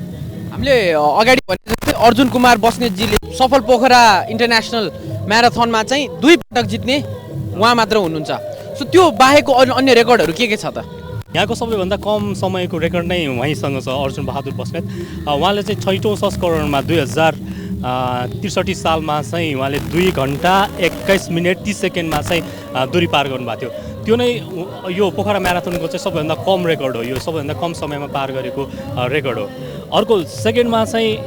हामीले अगाडि भने जस्तै अर्जुन कुमार बस्नेतजीले सफल पोखरा इन्टरनेसनल म्याराथनमा चाहिँ 2 पटक जित्ने उहाँ मात्र हुनुहुन्छ। सो त्यो बाहेकको अन्य रेकर्डहरू के छ त? यहाँको सबैभन्दा कम समयको रेकर्ड नै उहाँसँग छ, अर्जुन बहादुर बस्नेत। उहाँले चाहिँ 6औँ संस्करणमा 2063 सालमा चाहिँ उहाँले 2 घन्टा 21 मिनट 30 सेकेन्डमा चाहिँ दूरी पार गर्नुभएको थियो। त्यो नै यो पोखरा म्याराथनको चाहिँ सबैभन्दा कम रेकर्ड हो, यो सबैभन्दा कम समयमा पार गरेको रेकर्ड हो। अर्को सेकेन्डमा चाहिँ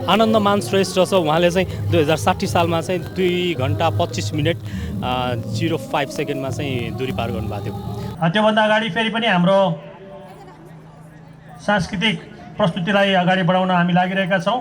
आनन्दमान श्रेष्ठ छ, उहाँले चाहिँ 2060 सालमा चाहिँ 2 घन्टा 25 मिनट 05 सेकेन्डमा चाहिँ दूरी पार गर्नुभएको थियो। त्योभन्दा अगाडि फेरि पनि हाम्रो सांस्कृतिक प्रस्तुतिलाई अगाडि बढाउन हामी लागिरहेका छौँ।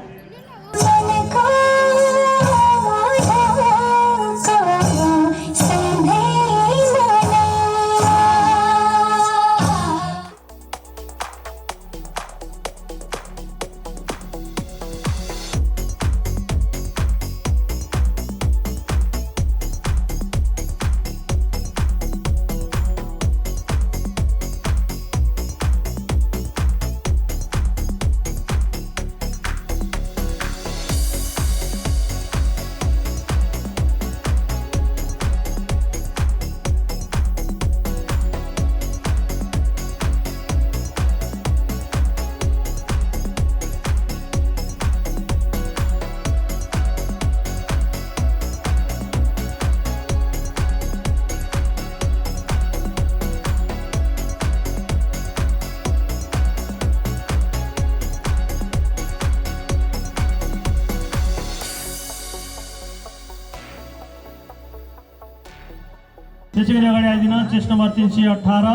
त्यसै गरी अगाडि आइदिन चेस्ट नम्बर 318।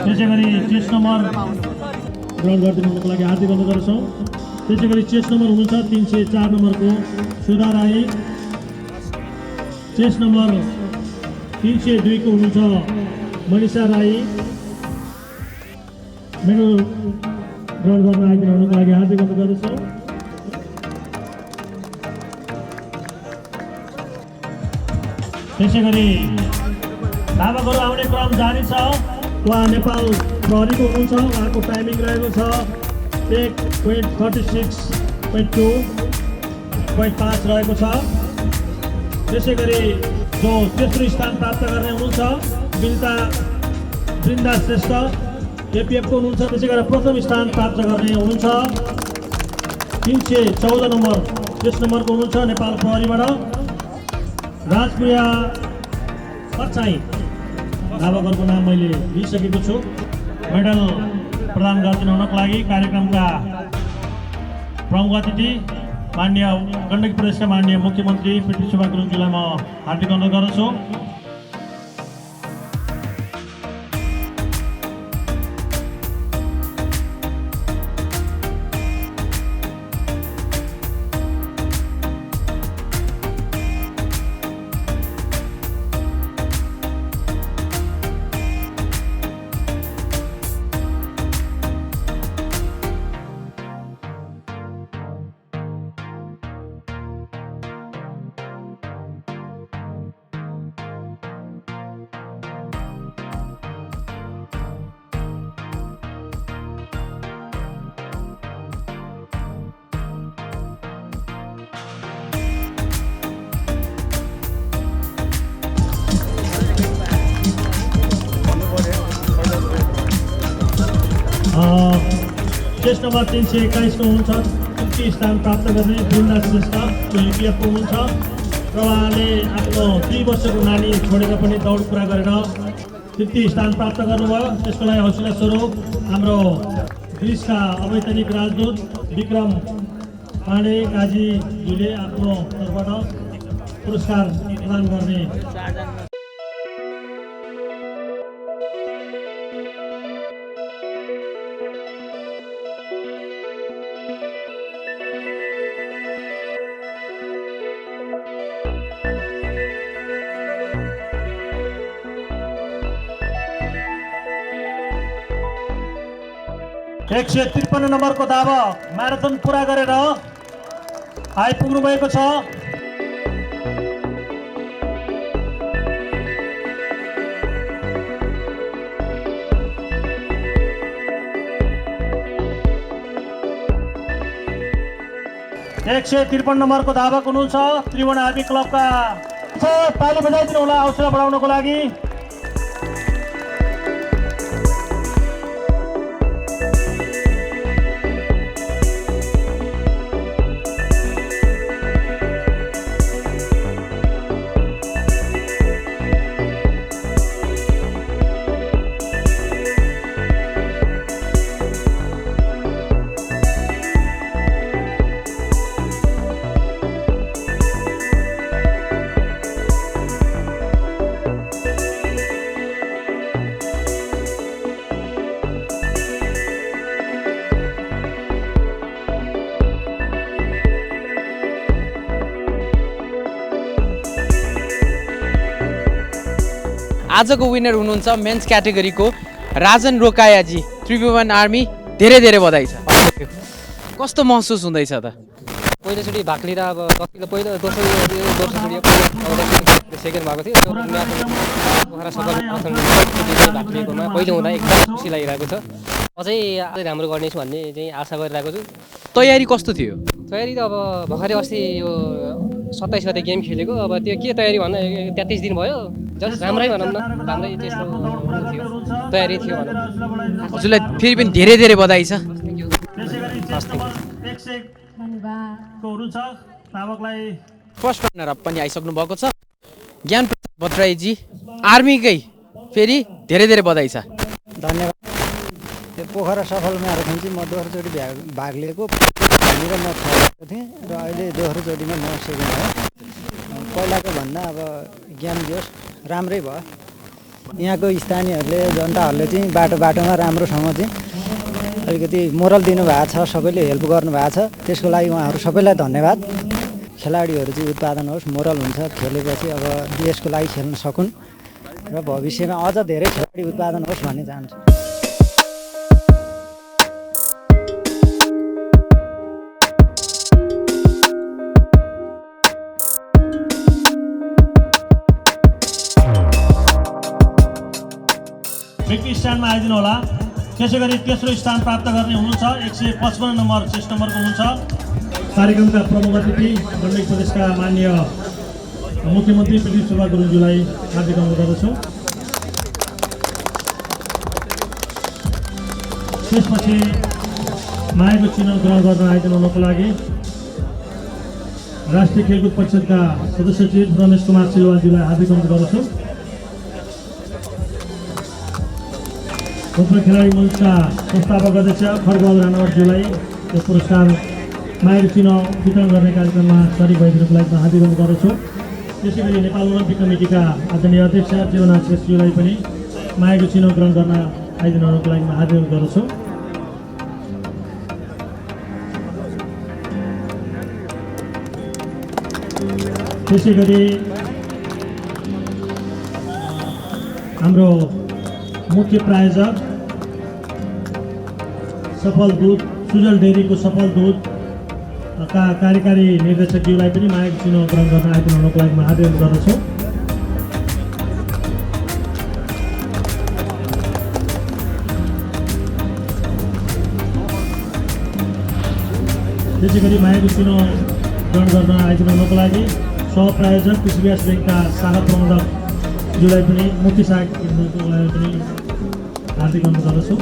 त्यसै गरी चेस्ट नम्बर ग्रहण गरिदिनुको लागि हार्दिक अनुरोध गर्छौँ। त्यसै गरी चेस्ट नम्बर हुनुहुन्छ 304 नम्बरको सुधा राई, चेस्ट नम्बर 302 को हुनुहुन्छ मनिषा राई, मेडल ग्रहण गर्न आइदिनुको लागि हार्दिक अनुरोध गर्दछौँ। त्यसै गरी धावकहरू आउने क्रम जारी छ। उहाँ नेपाल प्रहरीको हुनुहुन्छ, उहाँको टाइमिङ रहेको छ 1:36.2.5 रहेको छ। त्यसै गरी जो तेस्रो स्थान प्राप्त गर्ने हुनुहुन्छ बृन्दा श्रेष्ठ एपिएफको हुनुहुन्छ। त्यसै गरी प्रथम स्थान प्राप्त गर्ने हुनुहुन्छ 314 नम्बर चेस्ट नम्बरको हुनुहुन्छ नेपाल प्रहरीबाट राजप्रिया पछाई। धावकहरूको नाम मैले लिइसकेको छु। मेडल प्रदान गरिदिनुको लागि कार्यक्रमका प्रमुख अतिथि माननीय गण्डकी प्रदेशका माननीय मुख्यमन्त्री पृथ्वी सुब्बा गुरुङज्यूलाई म हार्दिक अनुरोध गर्दछु। चेस्ट नम्बर 321 को हुनुहुन्छ 50 स्थान प्राप्त गर्ने बृन्दा श्रेष्ठ एपिएफको हुनुहुन्छ र उहाँले आफ्नो 3 वर्षको नानी छोडेर पनि दौड पुरा गरेर 50 स्थान प्राप्त गर्नुभयो। त्यसको लागि हौसला स्वरूप हाम्रो ग्रिसका अवैतनिक राजदूत विक्रम पाण्डे काजीज्यूले आफ्नो तर्फबाट पुरस्कार प्रदान गर्ने। एक 153 नम्बरको धावक म्याराथन पुरा गरेर आइपुग्नु भएको छ। एक 153 नम्बरको धावक हुनुहुन्छ त्रिभुवन आर्मी क्लबका। ताली बजाइदिनु होला हौसला बढाउनको लागि। आजको विनर हुनुहुन्छ मेन्स क्याटेगोरीको राजन रोकायाजी, त्रिभुवन आर्मी। धेरै धेरै बधाई छ। कस्तो महसुस हुँदैछ त? पहिलोचोटि भाग लिएर अब पहिलो दोस्रो सेकेन्ड भएको थियो। पोखरा सफल भाग लिएकोमा पहिलो हुँदा एकदम खुसी लागिरहेको छ। अझै राम्रो गर्नेछु भन्ने चाहिँ आशा गरिरहेको छु। तयारी कस्तो थियो? तयारी त अब भर्खरै अस्ति यो 27 गते गेम खेलेको। अब त्यो के तयारी भन्न 33 दिन भयो। जस्ट राम्रै भनौँ न, राम्रै त्यस्तो थियो, तयारी थियो भनौँ। हजुरलाई फेरि पनि धेरै धेरै बधाई छ। फर्स्ट रनर अप पनि आइसक्नु भएको छ ज्ञान प्रसाद भट्टराईजी, आर्मीकै। फेरि धेरै धेरै बधाई छ। धन्यवाद। पोखरा सफल म्याराथन चाहिँ म दोस्रोचोटि भाग लिएको भनेर म थालेको थिएँ र अहिले दोस्रोचोटिमा म सेकेन्ड भयो। पहिलाको भन्दा अब ज्ञान दियोस् राम्रै भयो। यहाँको स्थानीयहरूले जनताहरूले चाहिँ बाटोमा राम्रोसँग चाहिँ अलिकति मोरल दिनुभएको छ, सबैले हेल्प गर्नुभएको छ, त्यसको लागि उहाँहरू सबैलाई धन्यवाद। खेलाडीहरू चाहिँ उत्पादन होस्, मोरल हुन्छ, खेलेपछि अब देशको लागि खेल्न सकुन् र भविष्यमा अझ धेरै खेलाडी उत्पादन होस् भन्ने चाहन्छु। व्यक्ति स्थानमा आइदिनु होला। त्यसै गरी तेस्रो स्थान प्राप्त गर्ने हुनुहुन्छ 155 नम्बर 6 नम्बरको हुनुहुन्छ कार्यक्रमका प्रमुख अतिथि गण्डकी प्रदेशका माननीय मुख्यमन्त्री पृथ्वी सुब्बा गुरुङज्यूलाई हार्दिक अनुरोध गर्दछौँ। त्यसपछि मायाको चिन्ह ग्रहण गर्न आइदिनु हुनको लागि राष्ट्रिय खेलकुद परिषदका सदस्य सचिव रमेश कुमार सिलवालज्यूलाई हार्दिक अनुरोध गर्दछौँ। भूतपूर्व खेलाडी मञ्चका संस्थापक अध्यक्ष खड्गबहादुर राणावतज्यूलाई यो पुरस्कार मायाको चिन्ह वितरण गर्ने कार्यक्रममा सरिक भइदिनुको लागि हार्दिक अनुरोध गर्दछु। त्यसै गरी नेपाल ओलम्पिक कमिटीका आदरणीय अध्यक्ष जीवनाथ श्रेष्ठज्यूलाई पनि मायाको चिन्ह ग्रहण गर्न आइदिनुको लागि हार्दिक अनुरोध गर्दछु। त्यसै गरी हाम्रो मुख्य प्रायोजक सफल दूध सुजल डेरीको सफल दूध का कार्यकारी निर्देशकज्यूलाई पनि मायाको चिन्ह ग्रहण गर्न आइदिनु हुनको लागि म हार्दिक अनुरोध गर्दछु। त्यसै गरी मायाको चिन्ह ग्रहण गर्न आइदिनु हुनको लागि सहप्रायोजक कृषि विकास ब्याङ्कका शाखा प्रबन्धकज्यूलाई पनि मुख्य सहायकज्यूको लागि पनि हार्दिक अनुरोध गर्दछु।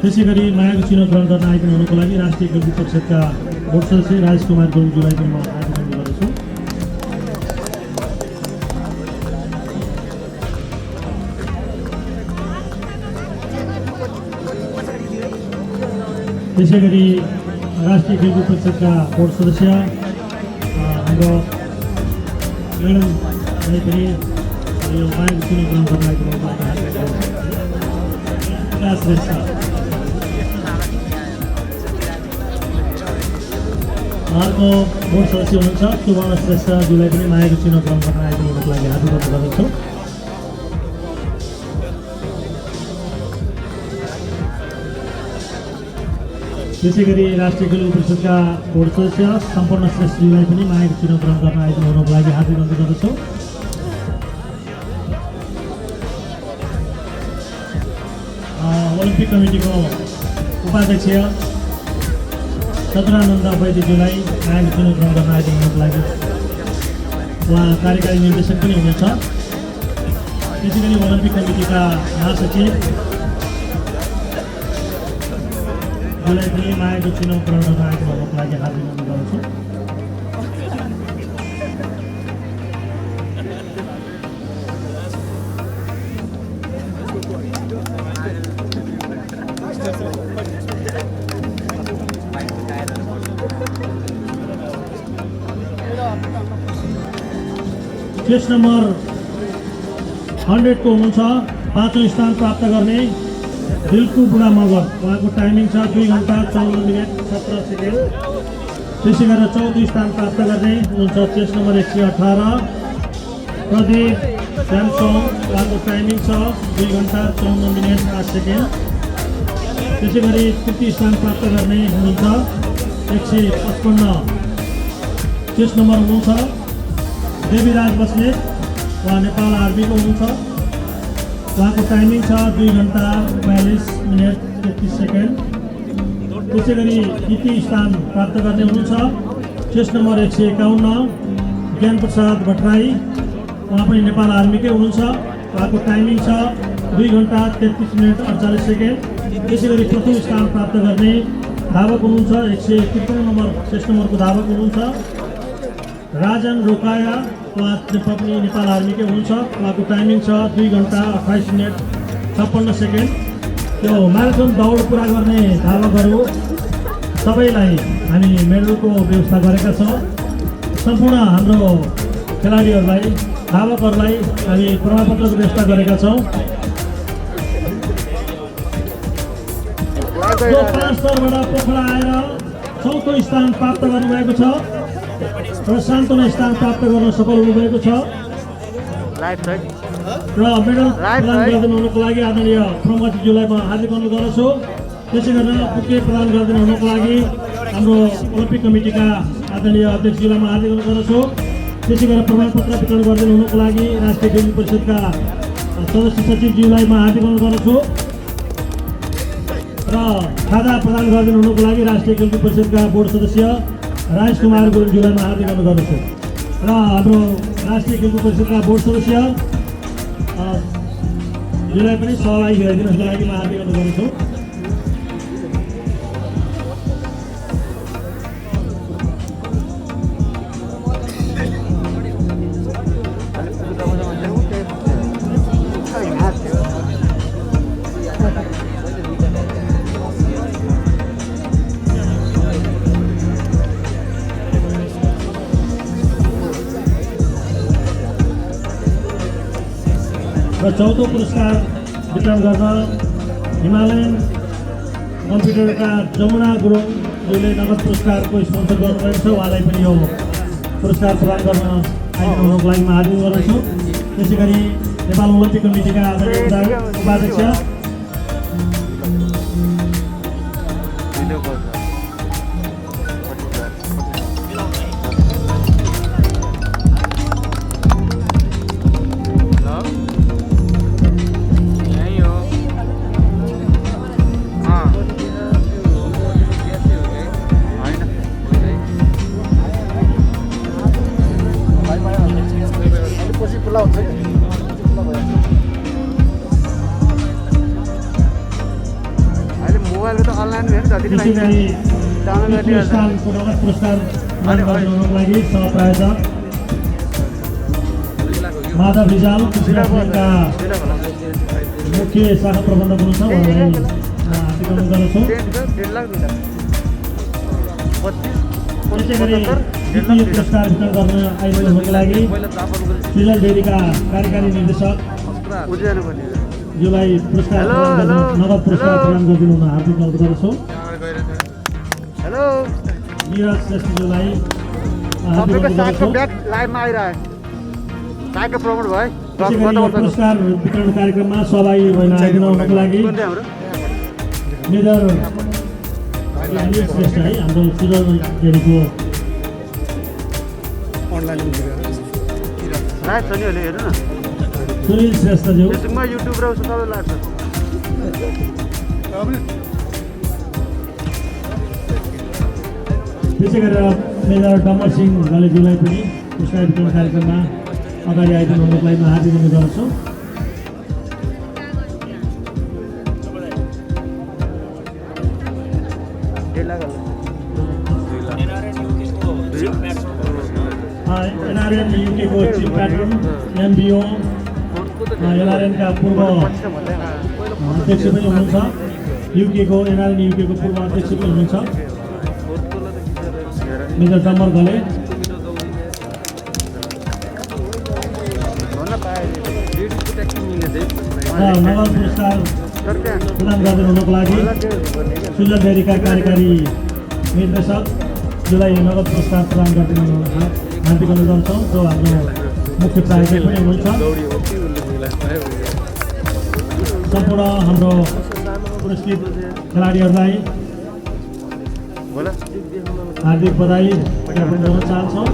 त्यसै गरी मायाको चिन्ह ग्रहण गर्न आइदिनु हुनको लागि राष्ट्रिय खेलकुद परिषदका बोर्ड सदस्य राजेश कुमार गुरुङज्यूलाई पनि म हार्दिक अनुरोध गर्दछु। त्यसै गरी राष्ट्रिय खेलकुद परिषदका बोर्ड सदस्य हाम्रो म्याडमलाई पनि यो मायाको चिन्ह ग्रहण गर्न आइदिनु हुनको लागि हार्दिक अनुरोध गर्दछु। अर्को बोर्ड सदस्य हुनुहुन्छ सुवर्ण श्रेष्ठज्यूलाई पनि मायाको चिन्ह ग्रहण गर्न आइदिनु हुनको लागि हार्दिक अनुरोध गर्दछु। त्यसै गरी राष्ट्रिय खेलकुद परिषदका बोर्ड सदस्य सम्पूर्ण श्रेष्ठज्यूलाई पनि मायाको चिन्ह ग्रहण गर्न आइदिनु हुनको लागि हार्दिक अनुरोध गर्दछु। ओलम्पिक कमिटीको उपाध्यक्ष सतरानन्द वैद्यज्यूलाई मायाको चिन्ह ग्रहण गर्न आइदिनु हुनको लागि उहाँ कार्यकारी निर्देशक पनि हुनुहुन्छ। त्यसै गरी ओलम्पिक कमिटीका महासचिव ज्यूलाई पनि मायाको चिन्ह ग्रहण गर्न आइदिनु हुनको लागि हार्दिक अनुरोध गर्दछु। केस नम्बर 100 को हुनुहुन्छ 5औं स्थान प्राप्त गर्ने दिलकु बुढा मगर। उहाँको टाइमिङ छ 2 घण्टा 14 मिनट 17 सेकेन्ड। त्यसै गरेर 4औं स्थान प्राप्त गर्ने हुनुहुन्छ केस नम्बर 118 प्रदीप स्यामसङ। उहाँको टाइमिङ छ 2 घण्टा 54 मिनट 8 सेकेन्ड। त्यसै गरी 3औं स्थान प्राप्त गर्ने हुनुहुन्छ 155 केस नम्बर हुनुहुन्छ देवीराज बस्नेत। उहाँ नेपाल आर्मीको हुनुहुन्छ। उहाँको टाइमिङ छ 2 घण्टा 42 मिनट 33 सेकेन्ड। त्यसै गरी 3औं स्थान प्राप्त गर्ने हुनुहुन्छ केस नम्बर 151 ज्ञान प्रसाद भट्टराई। उहाँ पनि नेपाल आर्मीकै हुनुहुन्छ। उहाँको टाइमिङ छ 2 घण्टा 33 मिनट 48 सेकेन्ड। त्यसै गरी 4औं स्थान प्राप्त गर्ने धावक हुनुहुन्छ 153 नम्बर 6 नम्बरको धावक हुनुहुन्छ राजन रोकाया उहाँ पनि नेपाल आर्मीकै हुनुहुन्छ। उहाँको टाइमिङ छ 2 घन्टा 28 मिनट 56 सेकेन्ड। त्यो म्याराथन दौड पुरा गर्ने धावकहरू सबैलाई हामी मेडलको व्यवस्था गरेका छौँ। सम्पूर्ण हाम्रो खेलाडीहरूलाई धावकहरूलाई हामी प्रमाणपत्रको व्यवस्था गरेका छौँ। जो 5 स्तरबाट पोखरा आएर 4थो स्थान प्राप्त गर्नुभएको छ र सान्तवना स्थान प्राप्त गर्न सफल हुनुभएको छ र मेडल प्रदान गरिदिनु हुनुको लागि आदरणीय प्रमुखज्यूलाई म हार्दिक अनुरोध गर्दछु। त्यसै गरेर बुके प्रदान गरिदिनु हुनुको लागि हाम्रो ओलम्पिक कमिटीका आदरणीय अध्यक्षज्यूलाई म हार्दिक अनुरोध गर्दछु। त्यसै गरेर प्रमाणपत्र वितरण गरिदिनु हुनुको लागि राष्ट्रिय खेल परिषदका सदस्य सचिवज्यूलाई म हार्दिक अनुरोध गर्दछु र खादा प्रदान गरिदिनु हुनुको लागि राष्ट्रिय खेलकुद परिषदका बोर्ड सदस्य राजेश कुमार गुरुङज्यूलाई म हार्दिक अनुरोध गर्दछु र हाम्रो राष्ट्रिय खेलकुद परिषदका बोर्ड सदस्य ज्यूलाई पनि सहभागी गराइदिनुको लागि म हार्दिक अनुरोध गर्दछु। र 4थो पुरस्कार वितरण गर्न हिमालयन कम्प्युटरका जमुना गुरुङज्यूले नगद पुरस्कारको स्पोन्सर गर्नुभएको छ। उहाँलाई पनि यो पुरस्कार प्रदान गर्न आइदिनुको लागि म हार्दिक गर्दछु। त्यसै गरी नेपाल ओलम्पिक कमिटीका उपाध्यक्ष स्थानको नगद पुरस्कार गर्नुको लागि सहप्रायोजक माधव रिजाल कृषिका मुख्य शाखा प्रबन्धक हुनुहुन्छ। उहाँलाई हार्दिक अनुरोध गर्दछु। त्यसै गरी द्वितीय पुरस्कार वितरण गर्न आइदिनुको लागि सुजल डेरीका कार्यकारी निर्देशक ज्यूलाई पुरस्कार नगद पुरस्कार प्रदान गरिदिनु हुन हार्दिक अनुरोध गर्दछु। निरज श्रेष्ठज्यूलाई हार्दिक अनुरोध गर्दछु। पुरस्कार वितरण कार्यक्रममा सहभागी भएर आइदिनुको लागि मेजर श्रेष्ठ है हाम्रो सुजल डेरीको सुनिल श्रेष्ठज्यू त्यसै गरेर मेजर डम्बर सिंह गलेज्यूलाई पनि पुरस्कार वितरण कार्यक्रममा अगाडि आइदिनु हुनुको लागि म हार्दिक अनुरोध गर्छु। एनआरएन युकेको चिफ प्याट्रन एमबिओ एलआरएनका पूर्व अध्यक्ष पनि हुनुहुन्छ। युकेको एनआरएन युकेको पूर्व अध्यक्ष पनि हुनुहुन्छ मेजर डम्बर गले। नगद पुरस्कार प्रदान गरिदिनु हुनुको लागि सुजल डेरीका कार्यकारी निर्देशक ज्यूलाई नगद पुरस्कार प्रदान गरिदिनु हार्दिक अनुरोध गर्छौँ। जो हाम्रो मुख्य प्रायोजक पनि हुनुहुन्छ। सम्पूर्ण हाम्रो पुरस्कृत खेलाडीहरूलाई हार्दिक बधाई ज्ञापन गर्न चाहन्छौँ।